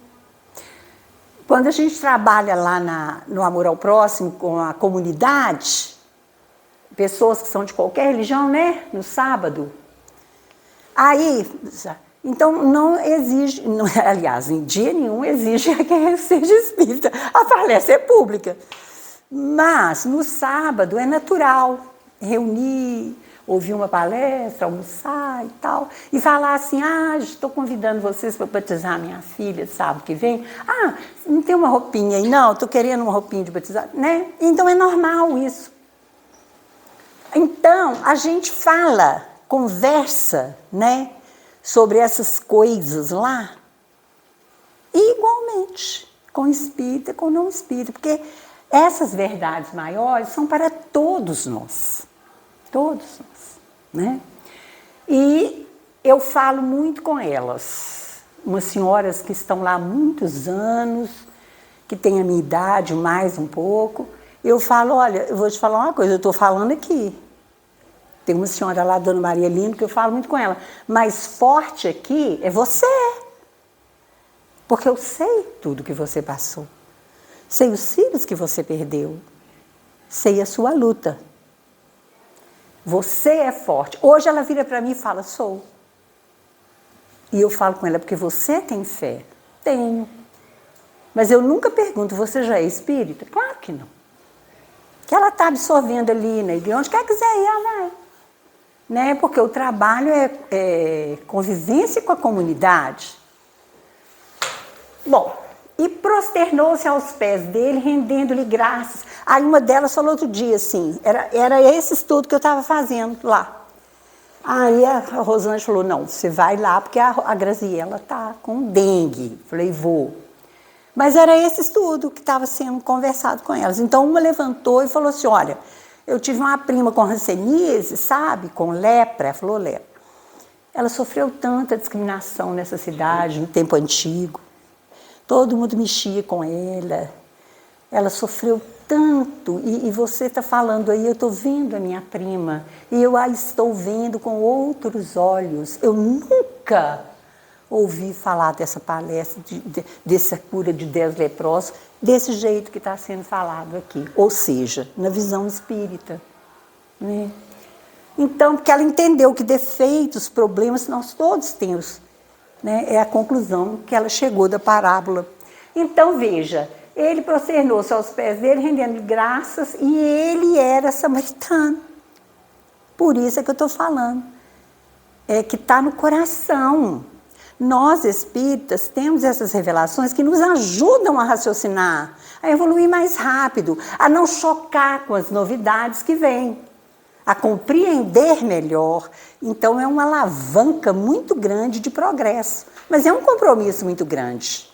Quando a gente trabalha lá no Amor ao Próximo, com a comunidade, pessoas que são de qualquer religião, né? No sábado. Aí, então não exige, aliás, em dia nenhum exige que seja espírita. A palestra é pública. Mas no sábado é natural reunir, ouvir uma palestra, almoçar e tal, e falar assim, estou convidando vocês para batizar minha filha sábado que vem. Não tem uma roupinha aí? Não, estou querendo uma roupinha de batizar, né? Então é normal isso. Então, a gente fala, conversa, né, sobre essas coisas lá, e igualmente, com espírita, com não espírita, porque essas verdades maiores são para todos nós, né? E eu falo muito com elas, umas senhoras que estão lá há muitos anos, que têm a minha idade, mais um pouco, eu falo, olha, eu vou te falar uma coisa, eu estou falando aqui, tem uma senhora lá, Dona Maria Lindo, que eu falo muito com ela, mas forte aqui é você, porque eu sei tudo que você passou. Sei os filhos que você perdeu. Sei a sua luta. Você é forte. Hoje ela vira para mim e fala, sou. E eu falo com ela, porque você tem fé? Tenho. Mas eu nunca pergunto, você já é espírita? Claro que não. Que ela está absorvendo ali na igreja, onde quer que quiser ir, ela vai. Né? Porque o trabalho é convivência com a comunidade. Bom, e prosternou-se aos pés dele, rendendo-lhe graças. Aí uma delas falou outro dia assim, era esse estudo que eu estava fazendo lá. Aí a Rosângela falou, não, você vai lá porque a Graziela está com dengue. Falei, vou. Mas era esse estudo que estava sendo conversado com elas. Então uma levantou e falou assim, olha, eu tive uma prima com hanseníase, sabe, com lepra, ela falou lepra. Ela sofreu tanta discriminação nessa cidade, no tempo antigo. Todo mundo mexia com ela sofreu tanto, e você está falando aí, eu estou vendo a minha prima, e eu a estou vendo com outros olhos. Eu nunca ouvi falar dessa palestra, dessa cura de 10 leprosos, desse jeito que está sendo falado aqui, ou seja, na visão espírita. Né? Então, porque ela entendeu que defeitos, problemas, nós todos temos. Né? É a conclusão que ela chegou da parábola. Então, veja, ele prosternou-se aos pés dele, rendendo graças, e ele era samaritano. Por isso é que eu estou falando. É que está no coração. Nós, espíritas, temos essas revelações que nos ajudam a raciocinar, a evoluir mais rápido, a não chocar com as novidades que vêm, a compreender melhor. Então, é uma alavanca muito grande de progresso, mas é um compromisso muito grande.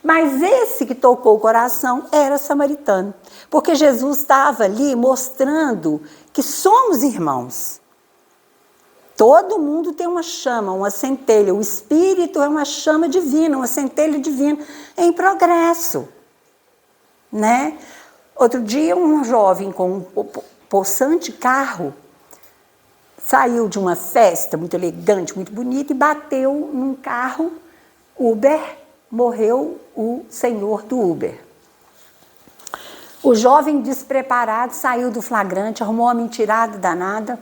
Mas esse que tocou o coração era samaritano, porque Jesus estava ali mostrando que somos irmãos. Todo mundo tem uma chama, uma centelha. O espírito é uma chama divina, uma centelha divina em progresso. Né? Outro dia, um jovem com um possante carro saiu de uma festa muito elegante, muito bonita, e bateu num carro Uber, morreu o senhor do Uber. O jovem despreparado saiu do flagrante, arrumou uma mentirada danada.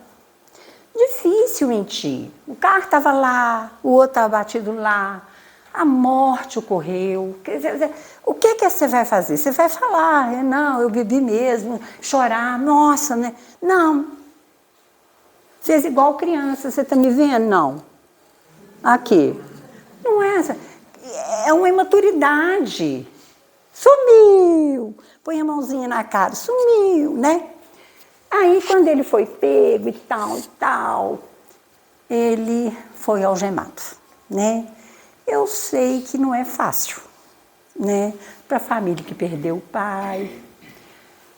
Difícil mentir. O carro estava lá, o outro estava batido lá, a morte ocorreu. O que você vai fazer? Você vai falar, não, eu bebi mesmo, chorar, nossa, né? Não. Fez igual criança, você está me vendo? Não. Aqui. Não é essa. É uma imaturidade. Sumiu. Põe a mãozinha na cara, sumiu, né? Aí, quando ele foi pego e tal, ele foi algemado, né? Eu sei que não é fácil, né? Para a família que perdeu o pai,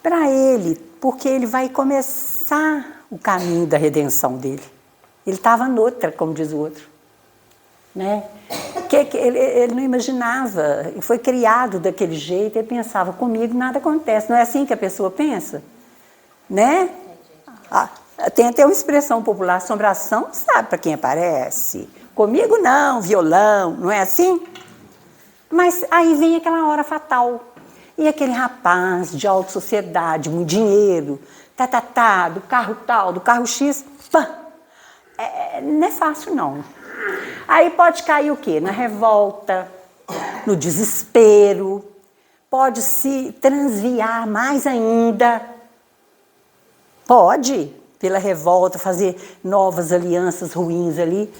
para ele, porque ele vai começar o caminho da redenção dele. Ele estava noutra, como diz o outro. Né? Ele não imaginava, ele foi criado daquele jeito, ele pensava, comigo nada acontece. Não é assim que a pessoa pensa? Né? Tem até uma expressão popular, assombração, sabe para quem aparece? Comigo não, violão, não é assim? Mas aí vem aquela hora fatal. E aquele rapaz de alta sociedade, muito dinheiro, do carro tal, do carro X, pã! Não é fácil, não. Aí pode cair o quê? Na revolta, no desespero, pode se transviar mais ainda. Pode, pela revolta, fazer novas alianças ruins ali.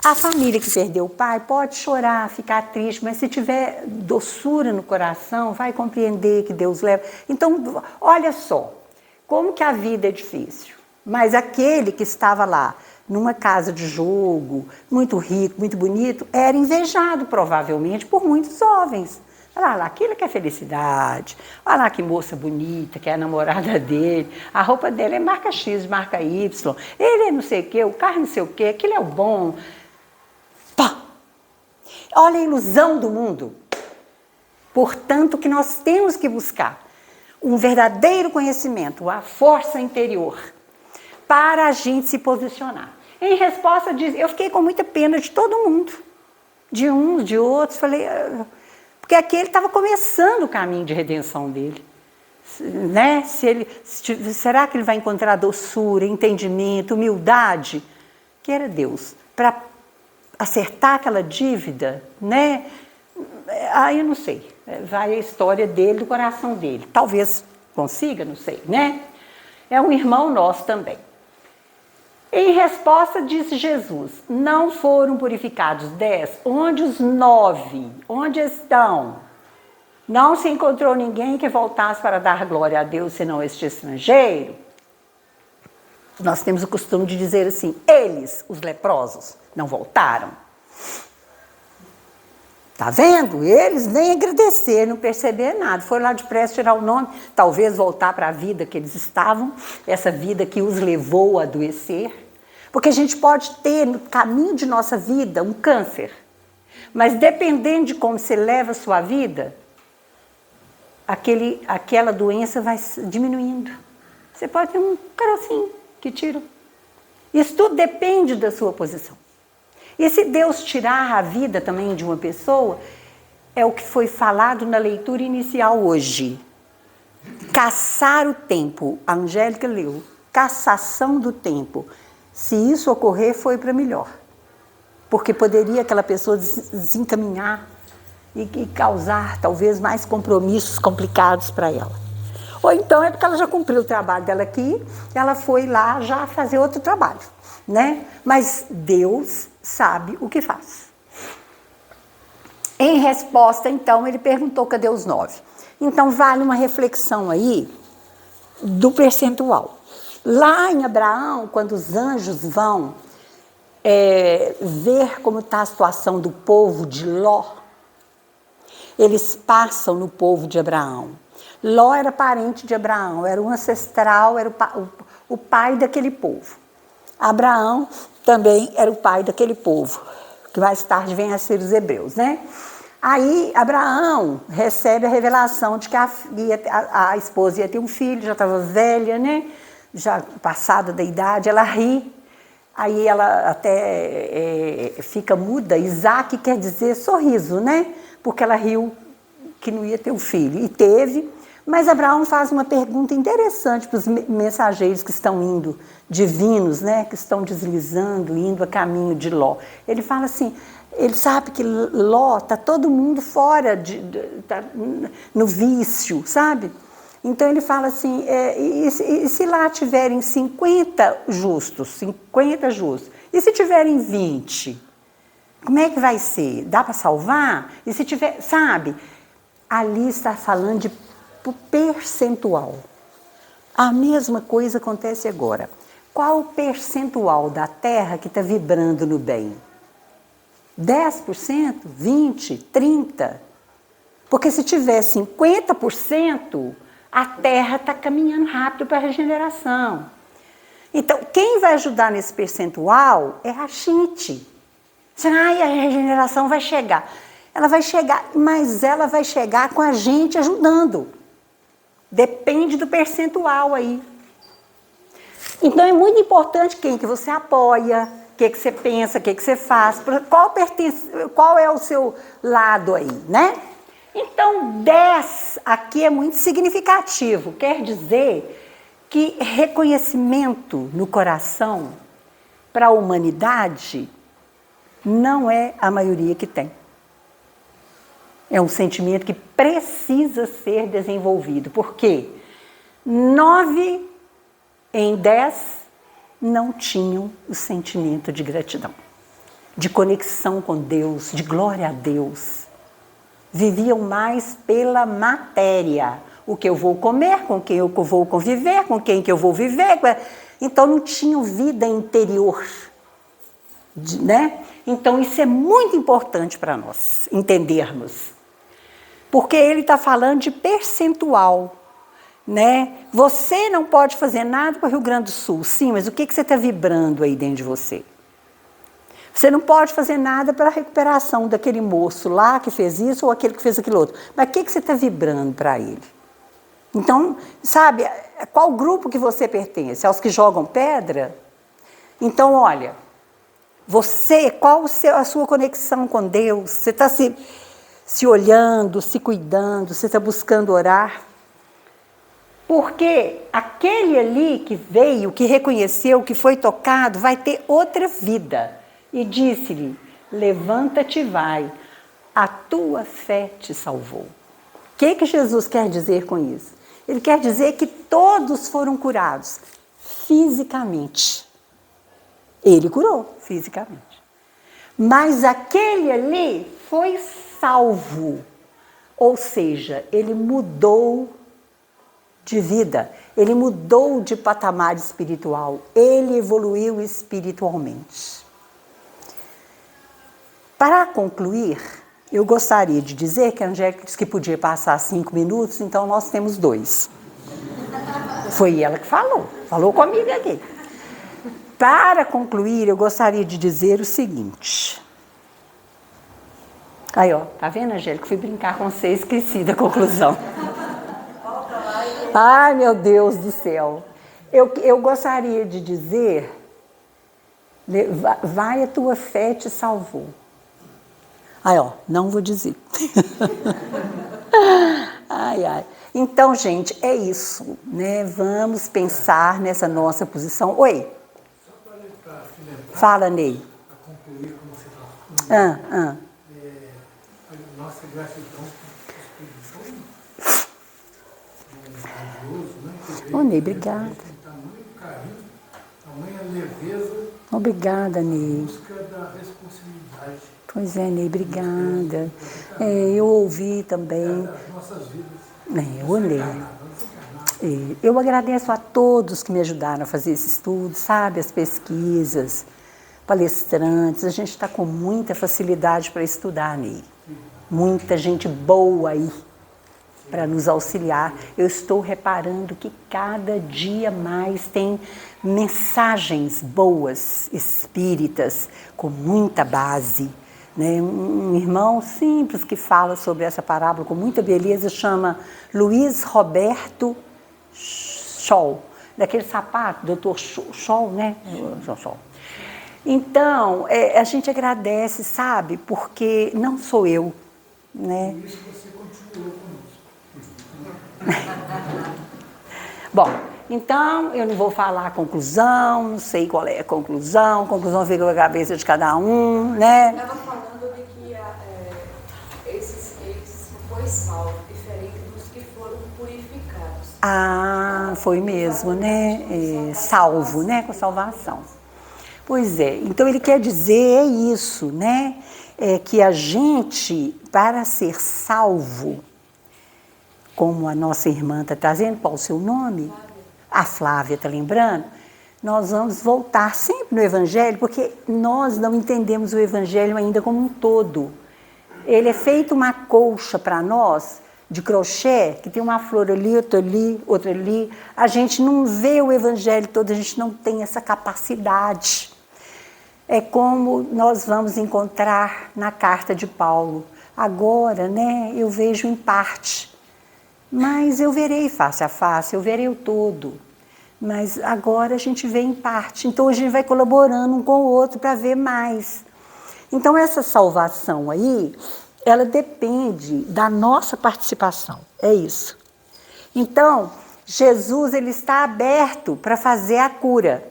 A família que perdeu o pai pode chorar, ficar triste, mas se tiver doçura no coração, vai compreender que Deus leva. Então, olha só, como que a vida é difícil. Mas aquele que estava lá, numa casa de jogo, muito rico, muito bonito, era invejado provavelmente por muitos jovens. Olha lá, aquilo que é felicidade, olha lá que moça bonita, que é a namorada dele, a roupa dele é marca X, marca Y, ele é não sei o quê, o carro não sei o quê, aquilo é o bom. Pá! Olha a ilusão do mundo. Portanto, que nós temos que buscar um verdadeiro conhecimento, a força interior, para a gente se posicionar. Em resposta, eu fiquei com muita pena de todo mundo, de uns, de outros, falei, porque aquele estava começando o caminho de redenção dele. Né? Será que ele vai encontrar doçura, entendimento, humildade? Que era Deus, para acertar aquela dívida, né? Eu não sei, vai a história dele, do coração dele. Talvez consiga, não sei, né? É um irmão nosso também. Em resposta, disse Jesus, não foram purificados 10? Onde os 9? Onde estão? Não se encontrou ninguém que voltasse para dar glória a Deus, senão este estrangeiro? Nós temos o costume de dizer assim, eles, os leprosos, não voltaram. Tá vendo? Eles nem agradecer, não perceber nada. Foram lá depressa tirar o nome, talvez voltar para a vida que eles estavam, essa vida que os levou a adoecer. Porque a gente pode ter no caminho de nossa vida um câncer, mas dependendo de como você leva a sua vida, aquela doença vai diminuindo. Você pode ter um carocinho que tira. Isso tudo depende da sua posição. E se Deus tirar a vida também de uma pessoa, é o que foi falado na leitura inicial hoje. Caçar o tempo. A Angélica leu. Cassação do tempo. Se isso ocorrer, foi para melhor. Porque poderia aquela pessoa desencaminhar e causar, talvez, mais compromissos complicados para ela. Ou então é porque ela já cumpriu o trabalho dela aqui, ela foi lá já fazer outro trabalho, né? Mas Deus sabe o que faz. Em resposta, então, ele perguntou, cadê os 9? Então, vale uma reflexão aí do percentual. Lá em Abraão, quando os anjos vão ver como está a situação do povo de Ló, eles passam no povo de Abraão. Ló era parente de Abraão, era um ancestral, era o pai daquele povo. Abraão também era o pai daquele povo, que mais tarde vem a ser os hebreus, né? Aí Abraão recebe a revelação de que a esposa ia ter um filho, já estava velha, né? Já passada da idade, ela ri. Aí ela até fica muda. Isaac quer dizer sorriso, né? Porque ela riu que não ia ter um filho. E teve. Mas Abraão faz uma pergunta interessante para os mensageiros que estão indo, divinos, né? Que estão deslizando, indo a caminho de Ló. Ele fala assim, ele sabe que Ló, está todo mundo fora, tá no vício, sabe? Então ele fala assim, e se lá tiverem 50 justos, e se tiverem 20, como é que vai ser? Dá para salvar? E se tiver, sabe? Ali está falando de percentual. A mesma coisa acontece agora. Qual o percentual da terra que está vibrando no bem? 10%? 20%? 30%? Porque se tiver 50%, a terra está caminhando rápido para a regeneração. Então, quem vai ajudar nesse percentual é a gente. Ai, a regeneração vai chegar. Ela vai chegar, mas ela vai chegar com a gente ajudando. Depende do percentual aí. Então, é muito importante quem que você apoia, o que você pensa, o que você faz, qual é o seu lado aí, né? Então, 10 aqui é muito significativo. Quer dizer que reconhecimento no coração para a humanidade não é a maioria que tem. É um sentimento que precisa ser desenvolvido. Por quê? 9 em 10 não tinham o sentimento de gratidão, de conexão com Deus, de glória a Deus. Viviam mais pela matéria. O que eu vou comer, com quem eu vou conviver, com quem que eu vou viver. Então, não tinham vida interior, né? Então, isso é muito importante para nós entendermos. Porque ele está falando de percentual, né? Você não pode fazer nada para o Rio Grande do Sul, sim, mas o que você está vibrando aí dentro de você? Você não pode fazer nada para a recuperação daquele moço lá que fez isso ou aquele que fez aquilo outro. Mas o que você está vibrando para ele? Então, sabe, qual grupo que você pertence? Aos que jogam pedra? Então, olha, você, qual a sua conexão com Deus? Você está se olhando, se cuidando, você está buscando orar? Porque aquele ali que veio, que reconheceu, que foi tocado, vai ter outra vida. E disse-lhe, levanta-te e vai, a tua fé te salvou. O que Jesus quer dizer com isso? Ele quer dizer que todos foram curados fisicamente. Ele curou fisicamente. Mas aquele ali foi salvo. Ou seja, ele mudou de vida. Ele mudou de patamar espiritual. Ele evoluiu espiritualmente. Para concluir, eu gostaria de dizer que a Angélica disse que podia passar 5 minutos, então nós temos 2. Foi ela que falou comigo aqui. Para concluir, eu gostaria de dizer o seguinte. Aí, ó, tá vendo, Angélica? Fui brincar com você e esqueci da conclusão. Ai, meu Deus do céu. Eu gostaria de dizer, vai, a tua fé te salvou. Aí, ó, não vou dizer. Ai. Então, gente, é isso, né? Vamos pensar nessa nossa posição. Oi? Só para finalizar. Fala, Ney. Para concluir, como você estava falando. Nossa gratidão por Espírito grandioso, né? Ô, Ney, obrigada. Tamanho carinho, tamanha leveza. Obrigada, Ney. Busca da responsabilidade. Pois é, Ney, obrigada. Eu ouvi também. Das nossas vidas. Eu, Ney. Eu agradeço a todos que me ajudaram a fazer esse estudo, sabe, as pesquisas, palestrantes. A gente está com muita facilidade para estudar, Ney. Muita gente boa aí para nos auxiliar. Eu estou reparando que cada dia mais tem mensagens boas, espíritas, com muita base. Né? Um irmão simples que fala sobre essa parábola com muita beleza chama Luiz Roberto Scholl, daquele sapato, Dr. Scholl, né? Scholl. Então, a gente agradece, sabe? Porque não sou eu, né? Por isso você continuou conosco. Bom, então eu não vou falar a conclusão, não sei qual é a conclusão fica na cabeça de cada um, né? Estava falando de que esses foi salvo, diferente dos que foram purificados. Ah, foi mesmo, né? Salvo, né? Com salvação. Pois é, então ele quer dizer isso, né? Que a gente, para ser salvo, como a nossa irmã está trazendo, qual o seu nome? A Flávia está lembrando? Nós vamos voltar sempre no Evangelho, porque nós não entendemos o Evangelho ainda como um todo. Ele é feito uma colcha para nós de crochê, que tem uma flor ali, outra ali. A gente não vê o evangelho todo, a gente não tem essa capacidade. É como nós vamos encontrar na carta de Paulo. Agora, né, eu vejo em parte, mas eu verei face a face, eu verei o todo. Mas agora a gente vê em parte, então a gente vai colaborando um com o outro para ver mais. Então essa salvação aí, ela depende da nossa participação, é isso. Então, Jesus ele está aberto para fazer a cura,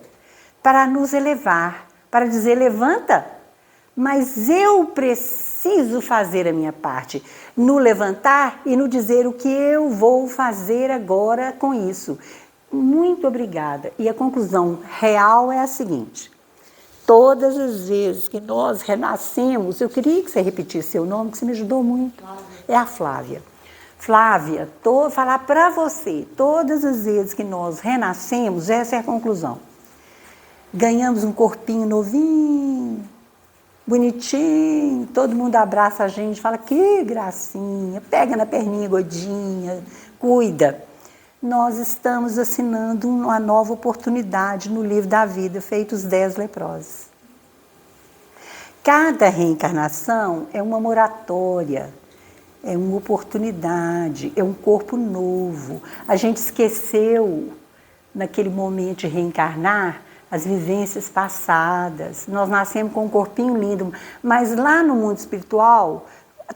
para nos elevar, para dizer, levanta, mas eu preciso fazer a minha parte, no levantar e no dizer o que eu vou fazer agora com isso. Muito obrigada. E a conclusão real é a seguinte: todas as vezes que nós renascemos, eu queria que você repetisse seu nome, que você me ajudou muito. Flávia. É a Flávia. Flávia, falar para você, todas as vezes que nós renascemos, essa é a conclusão. Ganhamos um corpinho novinho, bonitinho, todo mundo abraça a gente, fala que gracinha, pega na perninha gordinha, cuida. Nós estamos assinando uma nova oportunidade no livro da vida, feito os 10 leprosos. Cada reencarnação é uma moratória, é uma oportunidade, é um corpo novo. A gente esqueceu, naquele momento de reencarnar, as vivências passadas. Nós nascemos com um corpinho lindo, mas lá no mundo espiritual,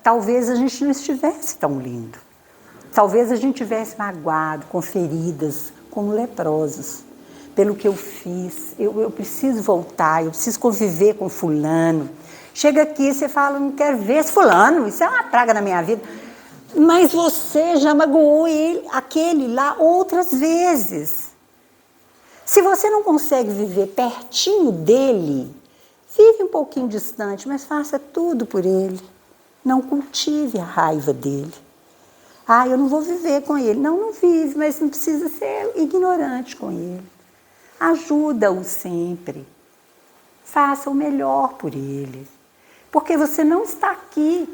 talvez a gente não estivesse tão lindo. Talvez a gente tivesse magoado, com feridas, como leprosos, pelo que eu fiz. Eu preciso voltar, eu preciso conviver com fulano. Chega aqui e você fala, não quero ver esse fulano, isso é uma praga na minha vida. Mas você já magoou ele, aquele lá outras vezes. Se você não consegue viver pertinho dele, vive um pouquinho distante, mas faça tudo por ele. Não cultive a raiva dele. Ah, eu não vou viver com ele. Não, não vive, mas não precisa ser ignorante com ele. Ajuda-o sempre. Faça o melhor por ele. Porque você não está aqui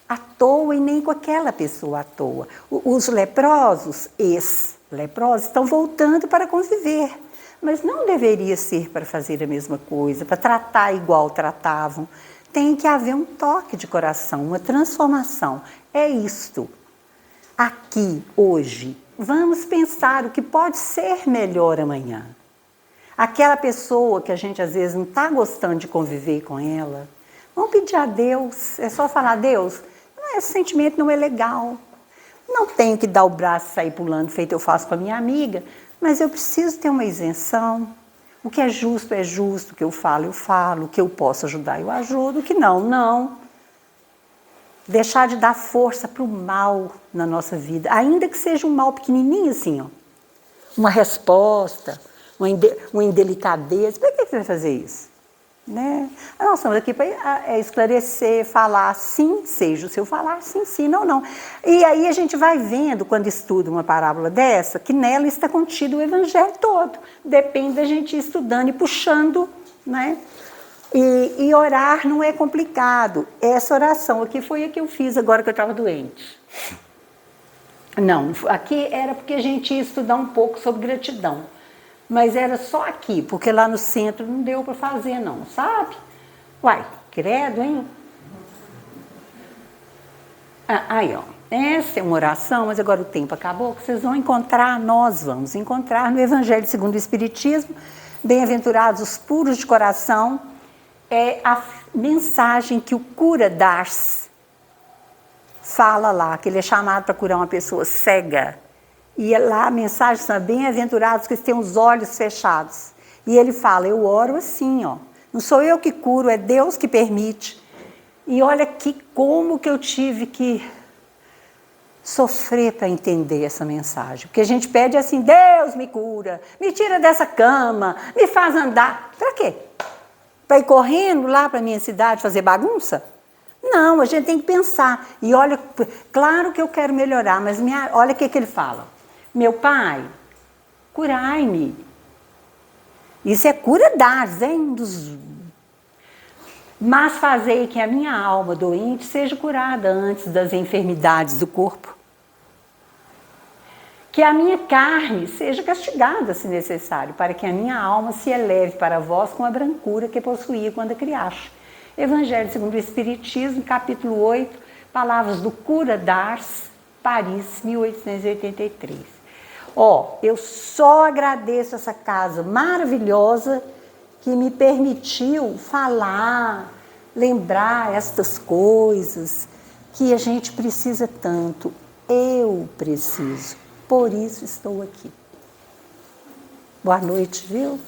à toa e nem com aquela pessoa à toa. Os leprosos, ex-leprosos, estão voltando para conviver. Mas não deveria ser para fazer a mesma coisa, para tratar igual tratavam. Tem que haver um toque de coração, uma transformação. É isto. Aqui, hoje, vamos pensar o que pode ser melhor amanhã. Aquela pessoa que a gente às vezes não está gostando de conviver com ela, vamos pedir a Deus, é só falar, Deus, esse sentimento não é legal. Não tenho que dar o braço e sair pulando, feito eu faço com a minha amiga, mas eu preciso ter uma isenção. O que é justo, o que eu falo, o que eu posso ajudar, eu ajudo, o que não, não. Deixar de dar força para o mal na nossa vida, ainda que seja um mal pequenininho assim, ó. Uma resposta, uma indelicadeza. Por que você vai fazer isso? Né? Nós estamos aqui para esclarecer, falar sim, seja o seu falar, sim, sim, não, não. E aí a gente vai vendo, quando estuda uma parábola dessa, que nela está contido o evangelho todo. Depende da gente ir estudando e puxando, né? E orar não é complicado. Essa oração aqui foi a que eu fiz agora que eu estava doente. Não, aqui era porque a gente ia estudar um pouco sobre gratidão. Mas era só aqui, porque lá no centro não deu para fazer não, sabe? Uai, credo, hein? Aí, ó, essa é uma oração, mas agora o tempo acabou, que vocês vão encontrar, nós vamos encontrar no Evangelho segundo o Espiritismo, bem-aventurados os puros de coração, é a mensagem que o cura Dars fala lá, que ele é chamado para curar uma pessoa cega. E lá a mensagem são bem-aventurados que têm os olhos fechados. E ele fala, eu oro assim, ó. Não sou eu que curo, é Deus que permite. E olha como que eu tive que sofrer para entender essa mensagem. Porque a gente pede assim, Deus me cura, me tira dessa cama, me faz andar. Para quê? Para ir correndo lá para a minha cidade fazer bagunça? Não, a gente tem que pensar. E olha, claro que eu quero melhorar, mas olha o que ele fala. Meu Pai, curai-me. Isso é cura das, hein? Mas fazei que a minha alma doente seja curada antes das enfermidades do corpo. Que a minha carne seja castigada, se necessário, para que a minha alma se eleve para vós com a brancura que possuía quando a criaste. Evangelho segundo o Espiritismo, capítulo 8, palavras do cura d'Ars, Paris, 1883. Eu só agradeço essa casa maravilhosa que me permitiu falar, lembrar estas coisas que a gente precisa tanto. Eu preciso, por isso estou aqui. Boa noite, viu?